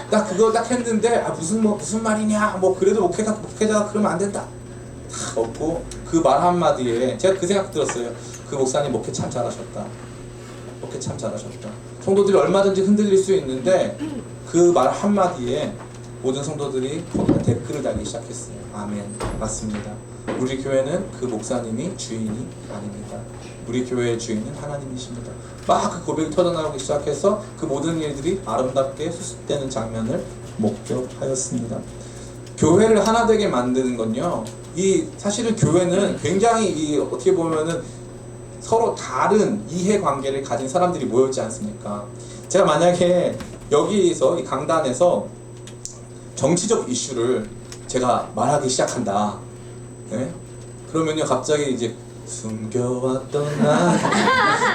딱 그거 딱 했는데 무슨 말이냐, 그래도 목회자가 그러면 안 된다. 다 없고 그 말 한마디에 제가 그 생각 들었어요. 그 목사님 목회 참 잘하셨다. 목회 참 잘하셨다. 성도들이 얼마든지 흔들릴 수 있는데 그 말 한마디에 모든 성도들이 댓글을 달기 시작했어요. 아멘. 맞습니다. 우리 교회는 그 목사님이 주인이 아닙니다. 우리 교회의 주인은 하나님이십니다. 막 그 고백이 터져나오기 시작해서 그 모든 일들이 아름답게 수습되는 장면을 목격하였습니다. 교회를 하나 되게 만드는 건요, 사실은 교회는 굉장히 어떻게 보면은 서로 다른 이해관계를 가진 사람들이 모여있지 않습니까? 제가 만약에 여기서 이 강단에서 정치적 이슈를 제가 말하기 시작한다. 네? 그러면요 갑자기 이제 숨겨왔던 나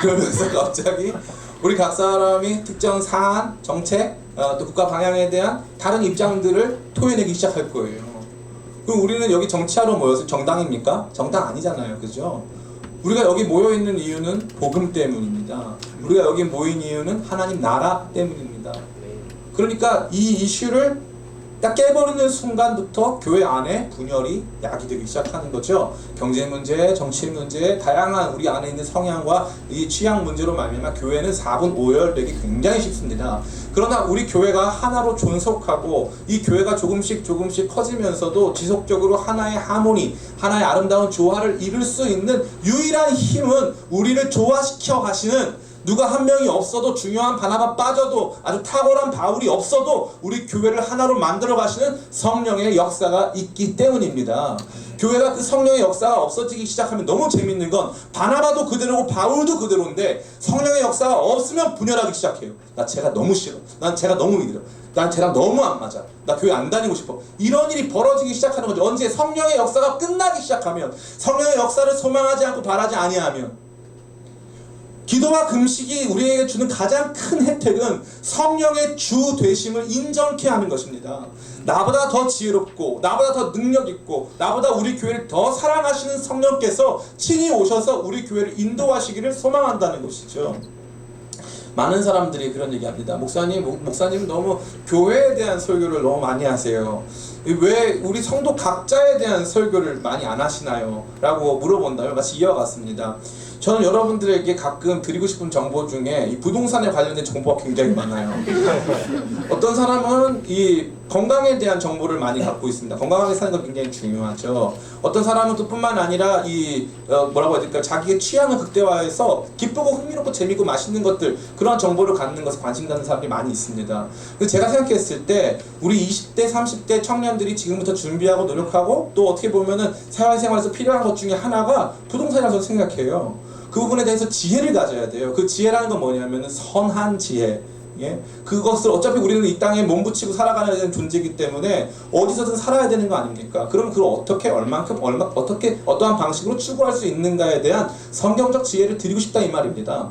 그러면서 갑자기 우리 각 사람이 특정 사안, 정책, 또 국가 방향에 대한 다른 입장들을 토해내기 시작할 거예요. 그럼 우리는 여기 정치하러 모여서 정당입니까? 정당 아니잖아요, 그죠? 우리가 여기 모여 있는 이유는 복음 때문입니다. 우리가 여기 모인 이유는 하나님 나라 때문입니다. 그러니까 이 이슈를 딱 깨버리는 순간부터 교회 안에 분열이 야기되기 시작하는 거죠. 경제 문제, 정치 문제, 다양한 우리 안에 있는 성향과 이 취향 문제로 말미암아 교회는 4분 5열되기 굉장히 쉽습니다. 그러나 우리 교회가 하나로 존속하고 이 교회가 조금씩 커지면서도 지속적으로 하나의 하모니, 하나의 아름다운 조화를 이룰 수 있는 유일한 힘은 우리를 조화시켜 가시는, 누가 한 명이 없어도, 중요한 바나바 빠져도, 아주 탁월한 바울이 없어도 우리 교회를 하나로 만들어 가시는 성령의 역사가 있기 때문입니다. 교회가 그 성령의 역사가 없어지기 시작하면 너무 재밌는 건 바나바도 그대로고 바울도 그대로인데 성령의 역사가 없으면 분열하기 시작해요. 나 쟤가 너무 싫어. 난 쟤가 너무 믿어. 난 쟤랑 너무 안 맞아. 나 교회 안 다니고 싶어. 이런 일이 벌어지기 시작하는 거죠. 언제? 성령의 역사가 끝나기 시작하면, 성령의 역사를 소망하지 않고 바라지 아니하면. 기도와 금식이 우리에게 주는 가장 큰 혜택은 성령의 주 되심을 인정케 하는 것입니다. 나보다 더 지혜롭고, 나보다 더 능력 있고, 나보다 우리 교회를 더 사랑하시는 성령께서 친히 오셔서 우리 교회를 인도하시기를 소망한다는 것이죠. 많은 사람들이 그런 얘기합니다. 목사님 너무 교회에 대한 설교를 너무 많이 하세요. 왜 우리 성도 각자에 대한 설교를 많이 안 하시나요? 라고 물어본다면 마치 이와 같습니다. 저는 여러분들에게 가끔 드리고 싶은 정보 중에 이 부동산에 관련된 정보가 굉장히 많아요. 어떤 사람은 이 건강에 대한 정보를 많이 갖고 있습니다. 건강하게 사는 건 굉장히 중요하죠. 어떤 사람은 또 뿐만 아니라 뭐라고 해야 될까요? 자기의 취향을 극대화해서 기쁘고 흥미롭고 재미있고 맛있는 것들, 그런 정보를 갖는 것에 관심 갖는 사람들이 많이 있습니다. 그래서 제가 생각했을 때 우리 20대, 30대 청년들이 지금부터 준비하고 노력하고 또 어떻게 보면은 사회생활에서 필요한 것 중에 하나가 부동산이라고 생각해요. 그 부분에 대해서 지혜를 가져야 돼요. 그 지혜라는 건 뭐냐면은 선한 지혜. 예? 그것을 어차피 우리는 이 땅에 몸붙이고 살아가야 되는 존재이기 때문에 어디서든 살아야 되는 거 아닙니까? 그럼 그걸 어떻게, 어떻게, 어떠한 방식으로 추구할 수 있는가에 대한 성경적 지혜를 드리고 싶다 이 말입니다.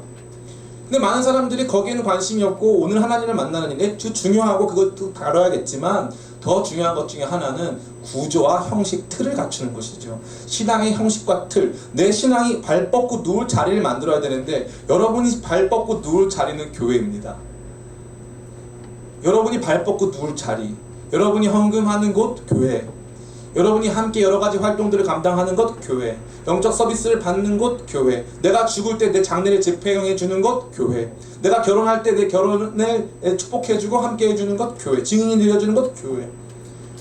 근데 많은 사람들이 거기에는 관심이 없고 오늘 하나님을 만나는 일에 중요하고 그것도 다뤄야겠지만 더 중요한 것 중에 하나는 구조와 형식, 틀을 갖추는 것이죠. 신앙의 형식과 틀, 내 신앙이 발 뻗고 누울 자리를 만들어야 되는데 여러분이 발 뻗고 누울 자리는 교회입니다. 여러분이 발 뻗고 누울 자리, 여러분이 헌금하는 곳 교회, 여러분이 함께 여러 가지 활동들을 감당하는 것 교회, 영적 서비스를 받는 곳 교회, 내가 죽을 때 내 장례를 집행해 주는 것 교회, 내가 결혼할 때 내 결혼을 축복해주고 함께 해주는 것 교회, 증인이 되어주는 것 교회.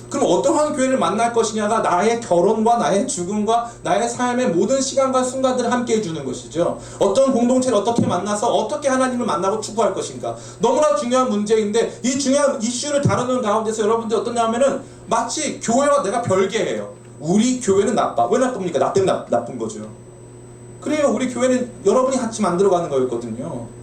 그럼 어떠한 교회를 만날 것이냐가 나의 결혼과 나의 죽음과 나의 삶의 모든 시간과 순간들을 함께 해주는 것이죠. 어떤 공동체를 어떻게 만나서 어떻게 하나님을 만나고 추구할 것인가, 너무나 중요한 문제인데 이 중요한 이슈를 다루는 가운데서 여러분들 어떠냐면은 마치 교회와 내가 별개예요. 우리 교회는 나빠. 왜 나쁩니까? 나 때문에 나쁜 거죠. 그래요. 우리 교회는 여러분이 같이 만들어가는 거였거든요.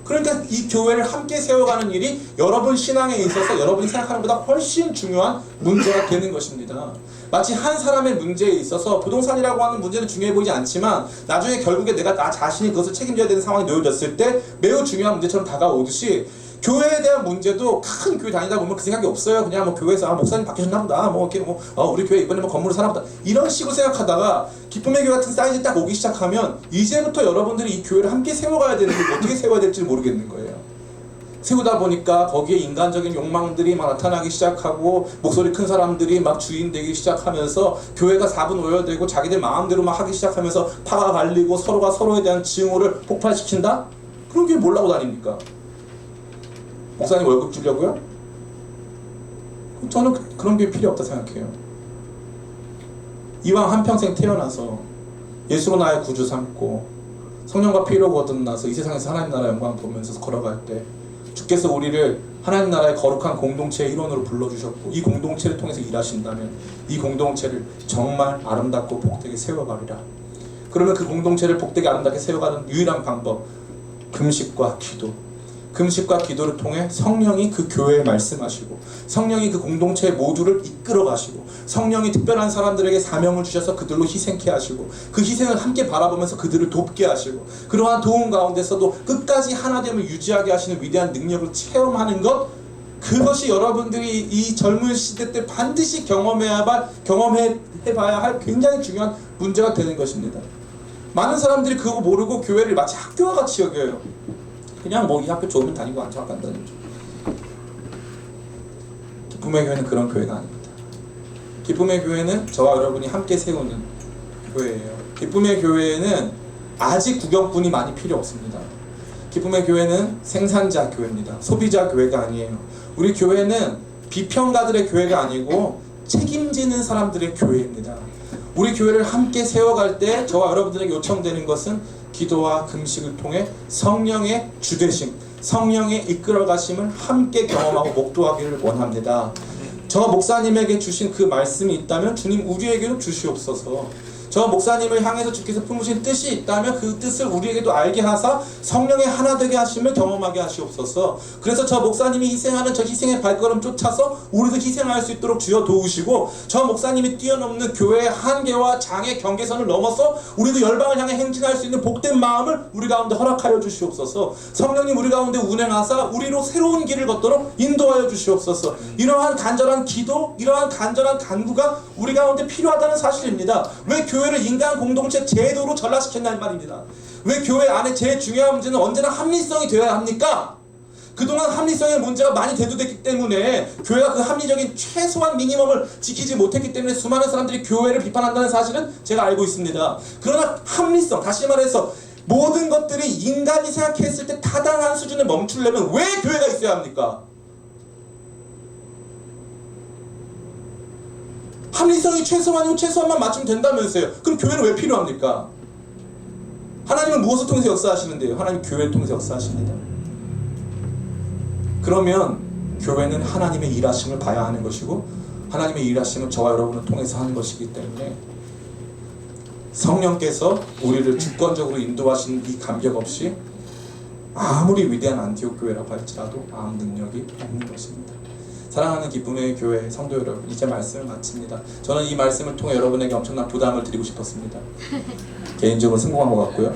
그러니까 이 교회를 함께 세워가는 일이 여러분 신앙에 있어서 여러분이 생각하는 것보다 훨씬 중요한 문제가 되는 것입니다. 마치 한 사람의 문제에 있어서 부동산이라고 하는 문제는 중요해 보이지 않지만 나중에 결국에 내가 나 자신이 그것을 책임져야 되는 상황이 놓여졌을 때 매우 중요한 문제처럼 다가오듯이 교회에 대한 문제도 큰 교회 다니다 보면 그 생각이 없어요. 그냥 뭐 교회에서 목사님 바뀌셨나 보다, 뭐 이렇게 우리 교회 이번에 뭐 건물을 사나 보다, 이런 식으로 생각하다가 기쁨의 교회 같은 사이즈 딱 오기 시작하면 이제부터 여러분들이 이 교회를 함께 세워가야 되는데 어떻게 세워야 될지 모르겠는 거예요. 세우다 보니까 거기에 인간적인 욕망들이 막 나타나기 시작하고 목소리 큰 사람들이 막 주인 되기 시작하면서 교회가 4분 5열되고 자기들 마음대로 막 하기 시작하면서 파가 갈리고 서로가 서로에 대한 증오를 폭발시킨다? 그런 게 뭐라고 다닙니까? 목사님 월급 주려고요? 저는 그런 게 필요 없다 생각해요. 이왕 한평생 태어나서 예수로 나의 구주 삼고 성령과 피로 거듭나서 이 세상에서 하나님 나라 영광 보면서 걸어갈 때 주께서 우리를 하나님 나라의 거룩한 공동체의 일원으로 불러주셨고 이 공동체를 통해서 일하신다면 이 공동체를 정말 아름답고 복되게 세워가리라. 그러면 그 공동체를 복되게 아름답게 세워가는 유일한 방법, 금식과 기도. 금식과 기도를 통해 성령이 그 교회에 말씀하시고 성령이 그 공동체 모두를 이끌어 가시고 성령이 특별한 사람들에게 사명을 주셔서 그들로 희생케 하시고 그 희생을 함께 바라보면서 그들을 돕게 하시고 그러한 도움 가운데서도 끝까지 하나됨을 유지하게 하시는 위대한 능력을 체험하는 것, 그것이 여러분들이 이 젊은 시대 때 반드시 경험해봐야 할 굉장히 중요한 문제가 되는 것입니다. 많은 사람들이 그거 모르고 교회를 마치 학교와 같이 여겨요. 그냥 뭐 이 학교 좋으면 다니고 안 좋으면 안 다니죠. 기쁨의 교회는 그런 교회가 아닙니다. 기쁨의 교회는 저와 여러분이 함께 세우는 교회예요. 기쁨의 교회에는 아직 구경꾼이 많이 필요 없습니다. 기쁨의 교회는 생산자 교회입니다. 소비자 교회가 아니에요. 우리 교회는 비평가들의 교회가 아니고 책임지는 사람들의 교회입니다. 우리 교회를 함께 세워갈 때 저와 여러분들에게 요청되는 것은 기도와 금식을 통해 성령의 주되심, 성령의 이끌어가심을 함께 경험하고 목도하기를 원합니다. 저 목사님에게 주신 그 말씀이 있다면 주님 우리에게도 주시옵소서. 저 목사님을 향해서 주께서 품으신 뜻이 있다면 그 뜻을 우리에게도 알게 하사 성령의 하나 되게 하심을 경험하게 하시옵소서. 그래서 저 목사님이 희생하는 저 희생의 발걸음 쫓아서 우리도 희생할 수 있도록 주여 도우시고, 저 목사님이 뛰어넘는 교회의 한계와 장애 경계선을 넘어서 우리도 열방을 향해 행진할 수 있는 복된 마음을 우리 가운데 허락하여 주시옵소서. 성령님 우리 가운데 운행하사 우리로 새로운 길을 걷도록 인도하여 주시옵소서. 이러한 간절한 기도, 이러한 간절한 간구가 우리 가운데 필요하다는 사실입니다. 왜 교회를 인간 공동체 제도로 전락시켰냐는 말입니다. 왜 교회 안에 제일 중요한 문제는 언제나 합리성이 되어야 합니까? 그동안 합리성의 문제가 많이 대두됐기 때문에 교회가 그 합리적인 최소한 미니멈을 지키지 못했기 때문에 수많은 사람들이 교회를 비판한다는 사실은 제가 알고 있습니다. 그러나 합리성, 다시 말해서 모든 것들이 인간이 생각했을 때 타당한 수준에 멈추려면 왜 교회가 있어야 합니까? 합리성이 최소한이고 최소한만 맞추면 된다면서요. 그럼 교회는 왜 필요합니까? 하나님은 무엇을 통해서 역사하시는데요? 하나님 교회를 통해서 역사하십니다. 그러면 교회는 하나님의 일하심을 봐야 하는 것이고 하나님의 일하심은 저와 여러분을 통해서 하는 것이기 때문에 성령께서 우리를 주권적으로 인도하시는 이 감격 없이 아무리 위대한 안티옥 교회라고 할지라도 아무 능력이 없는 것입니다. 사랑하는 기쁨의 교회 성도 여러분, 이제 말씀을 마칩니다. 저는 이 말씀을 통해 여러분에게 엄청난 부담을 드리고 싶었습니다. 개인적으로 성공한 것 같고요.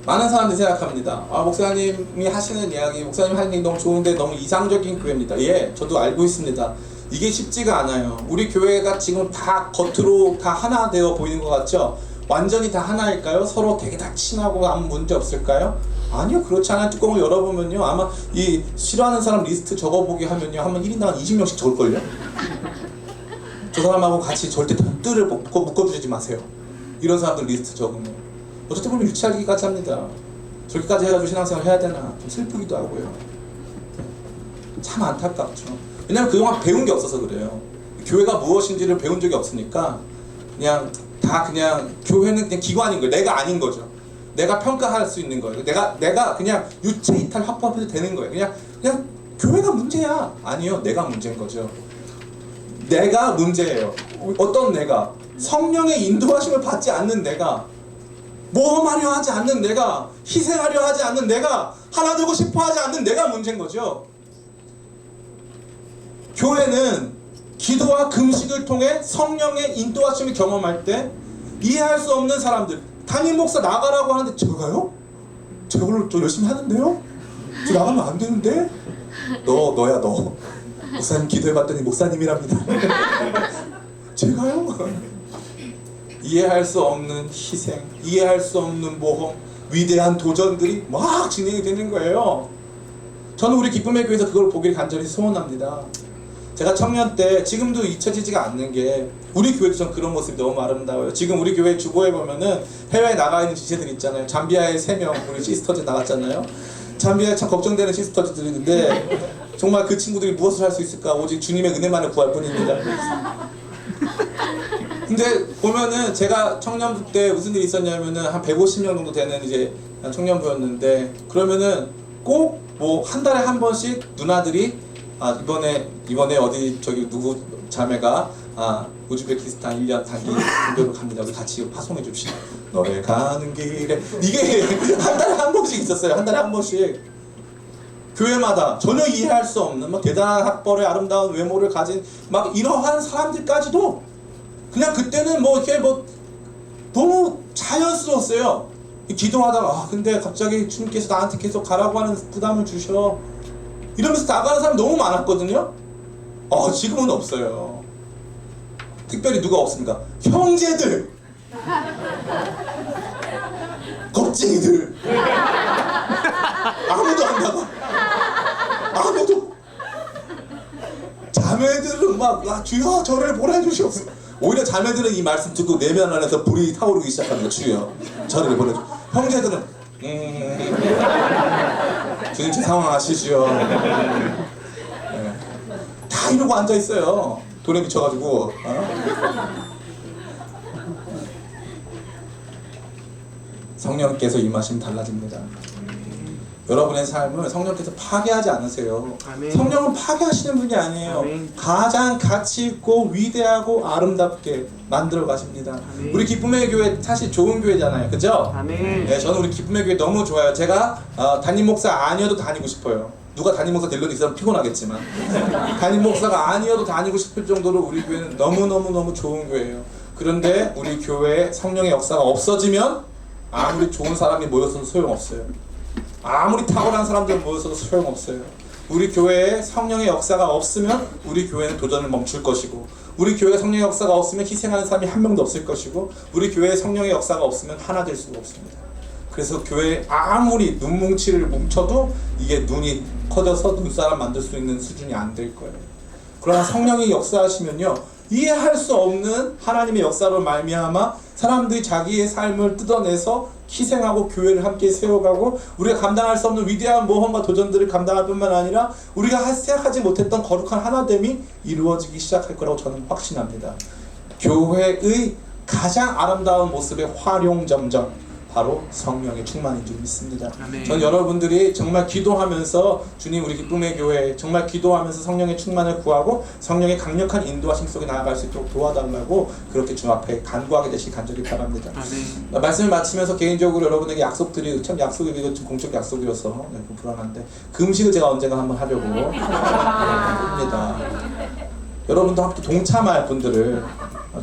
많은 사람들이 생각합니다. 목사님이 하시는 이야기, 목사님 하는 얘기 너무 좋은데 너무 이상적인 교회입니다. 예, 저도 알고 있습니다. 이게 쉽지가 않아요. 우리 교회가 지금 다 겉으로 다 하나 되어 보이는 것 같죠? 완전히 다 하나일까요? 서로 되게 다 친하고 아무 문제 없을까요? 아니요, 그렇지 않아요. 뚜껑을 열어보면요, 아마 이 싫어하는 사람 리스트 적어보게 하면요, 한번 1인당 20명씩 적을걸요? 저 사람하고 같이 절대 뜰을 묶어주지 마세요. 이런 사람들 리스트 적으면 어쨌든 보면 유치하기까지 합니다. 저기까지 해가지고 신앙생활 해야 되나 좀 슬프기도 하고요. 참 안타깝죠. 왜냐면 그동안 배운 게 없어서 그래요. 교회가 무엇인지를 배운 적이 없으니까 그냥 교회는 그냥 기관인 거예요. 내가 아닌 거죠. 내가 평가할 수 있는 거예요. 내가 그냥 유체 이탈 확보해도 되는 거예요. 그냥 교회가 문제야. 아니요, 내가 문제인 거죠. 내가 문제예요. 어떤 내가? 성령의 인도하심을 받지 않는 내가, 모험하려 하지 않는 내가, 희생하려 하지 않는 내가, 하나 되고 싶어 하지 않는 내가 문제인 거죠. 교회는 기도와 금식을 통해 성령의 인도하심을 경험할 때 이해할 수 없는 사람들, 담임 목사 나가라고 하는데 제가요? 제가 오늘 좀 열심히 하는데요? 저 나가면 안 되는데? 너야 너. 목사님 기도해봤더니 목사님이랍니다. 제가요? 이해할 수 없는 희생, 이해할 수 없는 모험, 위대한 도전들이 막 진행이 되는 거예요. 저는 우리 기쁨의 교회에서 그걸 보기를 간절히 소원합니다. 제가 청년 때, 지금도 잊혀지지가 않는 게 우리 교회도 전 그런 모습이 너무 아름다워요. 지금 우리 교회 주보에 보면은 해외에 나가 있는 지체들 있잖아요. 잠비아에 3명 우리 시스터즈 나갔잖아요. 잠비아에 참 걱정되는 시스터즈들이 있는데 정말 그 친구들이 무엇을 할 수 있을까? 오직 주님의 은혜만을 구할 뿐입니다. 근데 보면은 제가 청년부 때 무슨 일이 있었냐면은 한 150명 정도 되는 이제 청년부였는데, 그러면은 꼭 뭐 한 달에 한 번씩 누나들이 이번에 어디 저기 누구 자매가 우즈베키스탄 1년 단기 공교로 갑니다. 우리 같이 파송해 줍시다. 너의 가는 길에. 이게 한 달에 한 번씩 있었어요. 한 달에 한 번씩. 교회마다 전혀 이해할 수 없는 막 대단한 학벌의 아름다운 외모를 가진 막 이러한 사람들까지도 그냥 그때는 뭐 이렇게 뭐 너무 자연스러웠어요. 기도하다가 근데 갑자기 주님께서 나한테 계속 가라고 하는 부담을 주셔 이러면서 나가는 사람 너무 많았거든요. 지금은 없어요. 특별히 누가 없습니까? 형제들, 겁쟁이들. 아무도 안 나가. 아무도. 자매들은 막 주여 저를 보내주시옵소서. 오히려 자매들은 이 말씀 듣고 내면 안에서 불이 타오르기 시작합니다. 주여 저를 보내주. 형제들은 주님 제 상황 아시죠? 네. 다 이러고 앉아 있어요. 돈에 미쳐가지고. 성령께서 임하시면 달라집니다. 여러분의 삶을 성령께서 파괴하지 않으세요. 아멘. 성령은 파괴하시는 분이 아니에요. 아멘. 가장 가치 있고 위대하고 아름답게 만들어 가십니다. 아멘. 우리 기쁨의 교회 사실 좋은 교회잖아요. 그죠? 아멘. 네, 저는 우리 기쁨의 교회 너무 좋아요. 제가 담임 목사 아니어도 다니고 싶어요. 누가 담임 목사 될려도 있으면 피곤하겠지만 담임 목사가 아니어도 다니고 싶을 정도로 우리 교회는 너무너무 좋은 교회예요. 그런데 우리 교회에 성령의 역사가 없어지면 아무리 좋은 사람이 모여서도 소용없어요. 아무리 탁월한 사람들 모여서도 소용없어요. 우리 교회에 성령의 역사가 없으면 우리 교회는 도전을 멈출 것이고, 우리 교회에 성령의 역사가 없으면 희생하는 사람이 한 명도 없을 것이고, 우리 교회에 성령의 역사가 없으면 하나 될 수가 없습니다. 그래서 교회에 아무리 눈뭉치를 뭉쳐도 이게 눈이 커져서 눈사람 만들 수 있는 수준이 안 될 거예요. 그러나 성령이 역사하시면요, 이해할 수 없는 하나님의 역사로 말미암아 사람들이 자기의 삶을 뜯어내서 희생하고 교회를 함께 세워가고, 우리가 감당할 수 없는 위대한 모험과 도전들을 감당할 뿐만 아니라 우리가 생각하지 못했던 거룩한 하나됨이 이루어지기 시작할 거라고 저는 확신합니다. 교회의 가장 아름다운 모습의 활용점정, 바로 성령의 충만인 줄 믿습니다. 아멘. 전 여러분들이 정말 기도하면서 주님 우리 기쁨의 교회 정말 기도하면서 성령의 충만을 구하고 성령의 강력한 인도하심 속에 나아갈 수 있도록 도와달라고 그렇게 주 앞에 간구하게 되시기 간절히 바랍니다. 아멘. 말씀을 마치면서 개인적으로 여러분에게 약속들이 참 약속이 이거 좀 공적 약속이어서 좀 불안한데, 금식을 제가 언젠가 한번 하려고 합니다. 여러분도 함께 동참할 분들을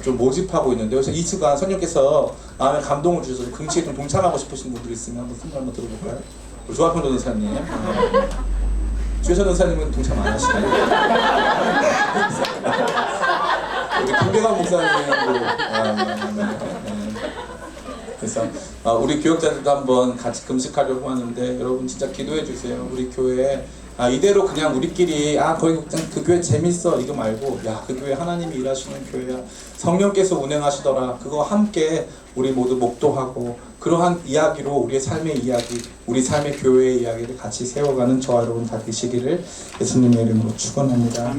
좀 모집하고 있는데, 그래서 이 시간 성령께서 마음에 감동을 주셔서 금식에 좀 동참하고 싶으신 분들이 있으면 한번 손을 한번 들어볼까요? 우리 조합현 변호사님, 주혜선 변호사님은 동참 안 하시나요? 우리 김배관 목사님도 그래서 우리 교역자들도 한번 같이 금식하려고 하는데, 여러분 진짜 기도해 주세요. 우리 교회에 이대로 그냥 우리끼리 거기 그냥 그 교회 재밌어 이거 말고, 그 교회 하나님이 일하시는 교회야, 성령께서 운행하시더라, 그거 함께 우리 모두 목도하고 그러한 이야기로 우리의 삶의 이야기, 우리 삶의 교회의 이야기를 같이 세워가는 저와 여러분 다 되시기를 예수님의 이름으로 축원합니다.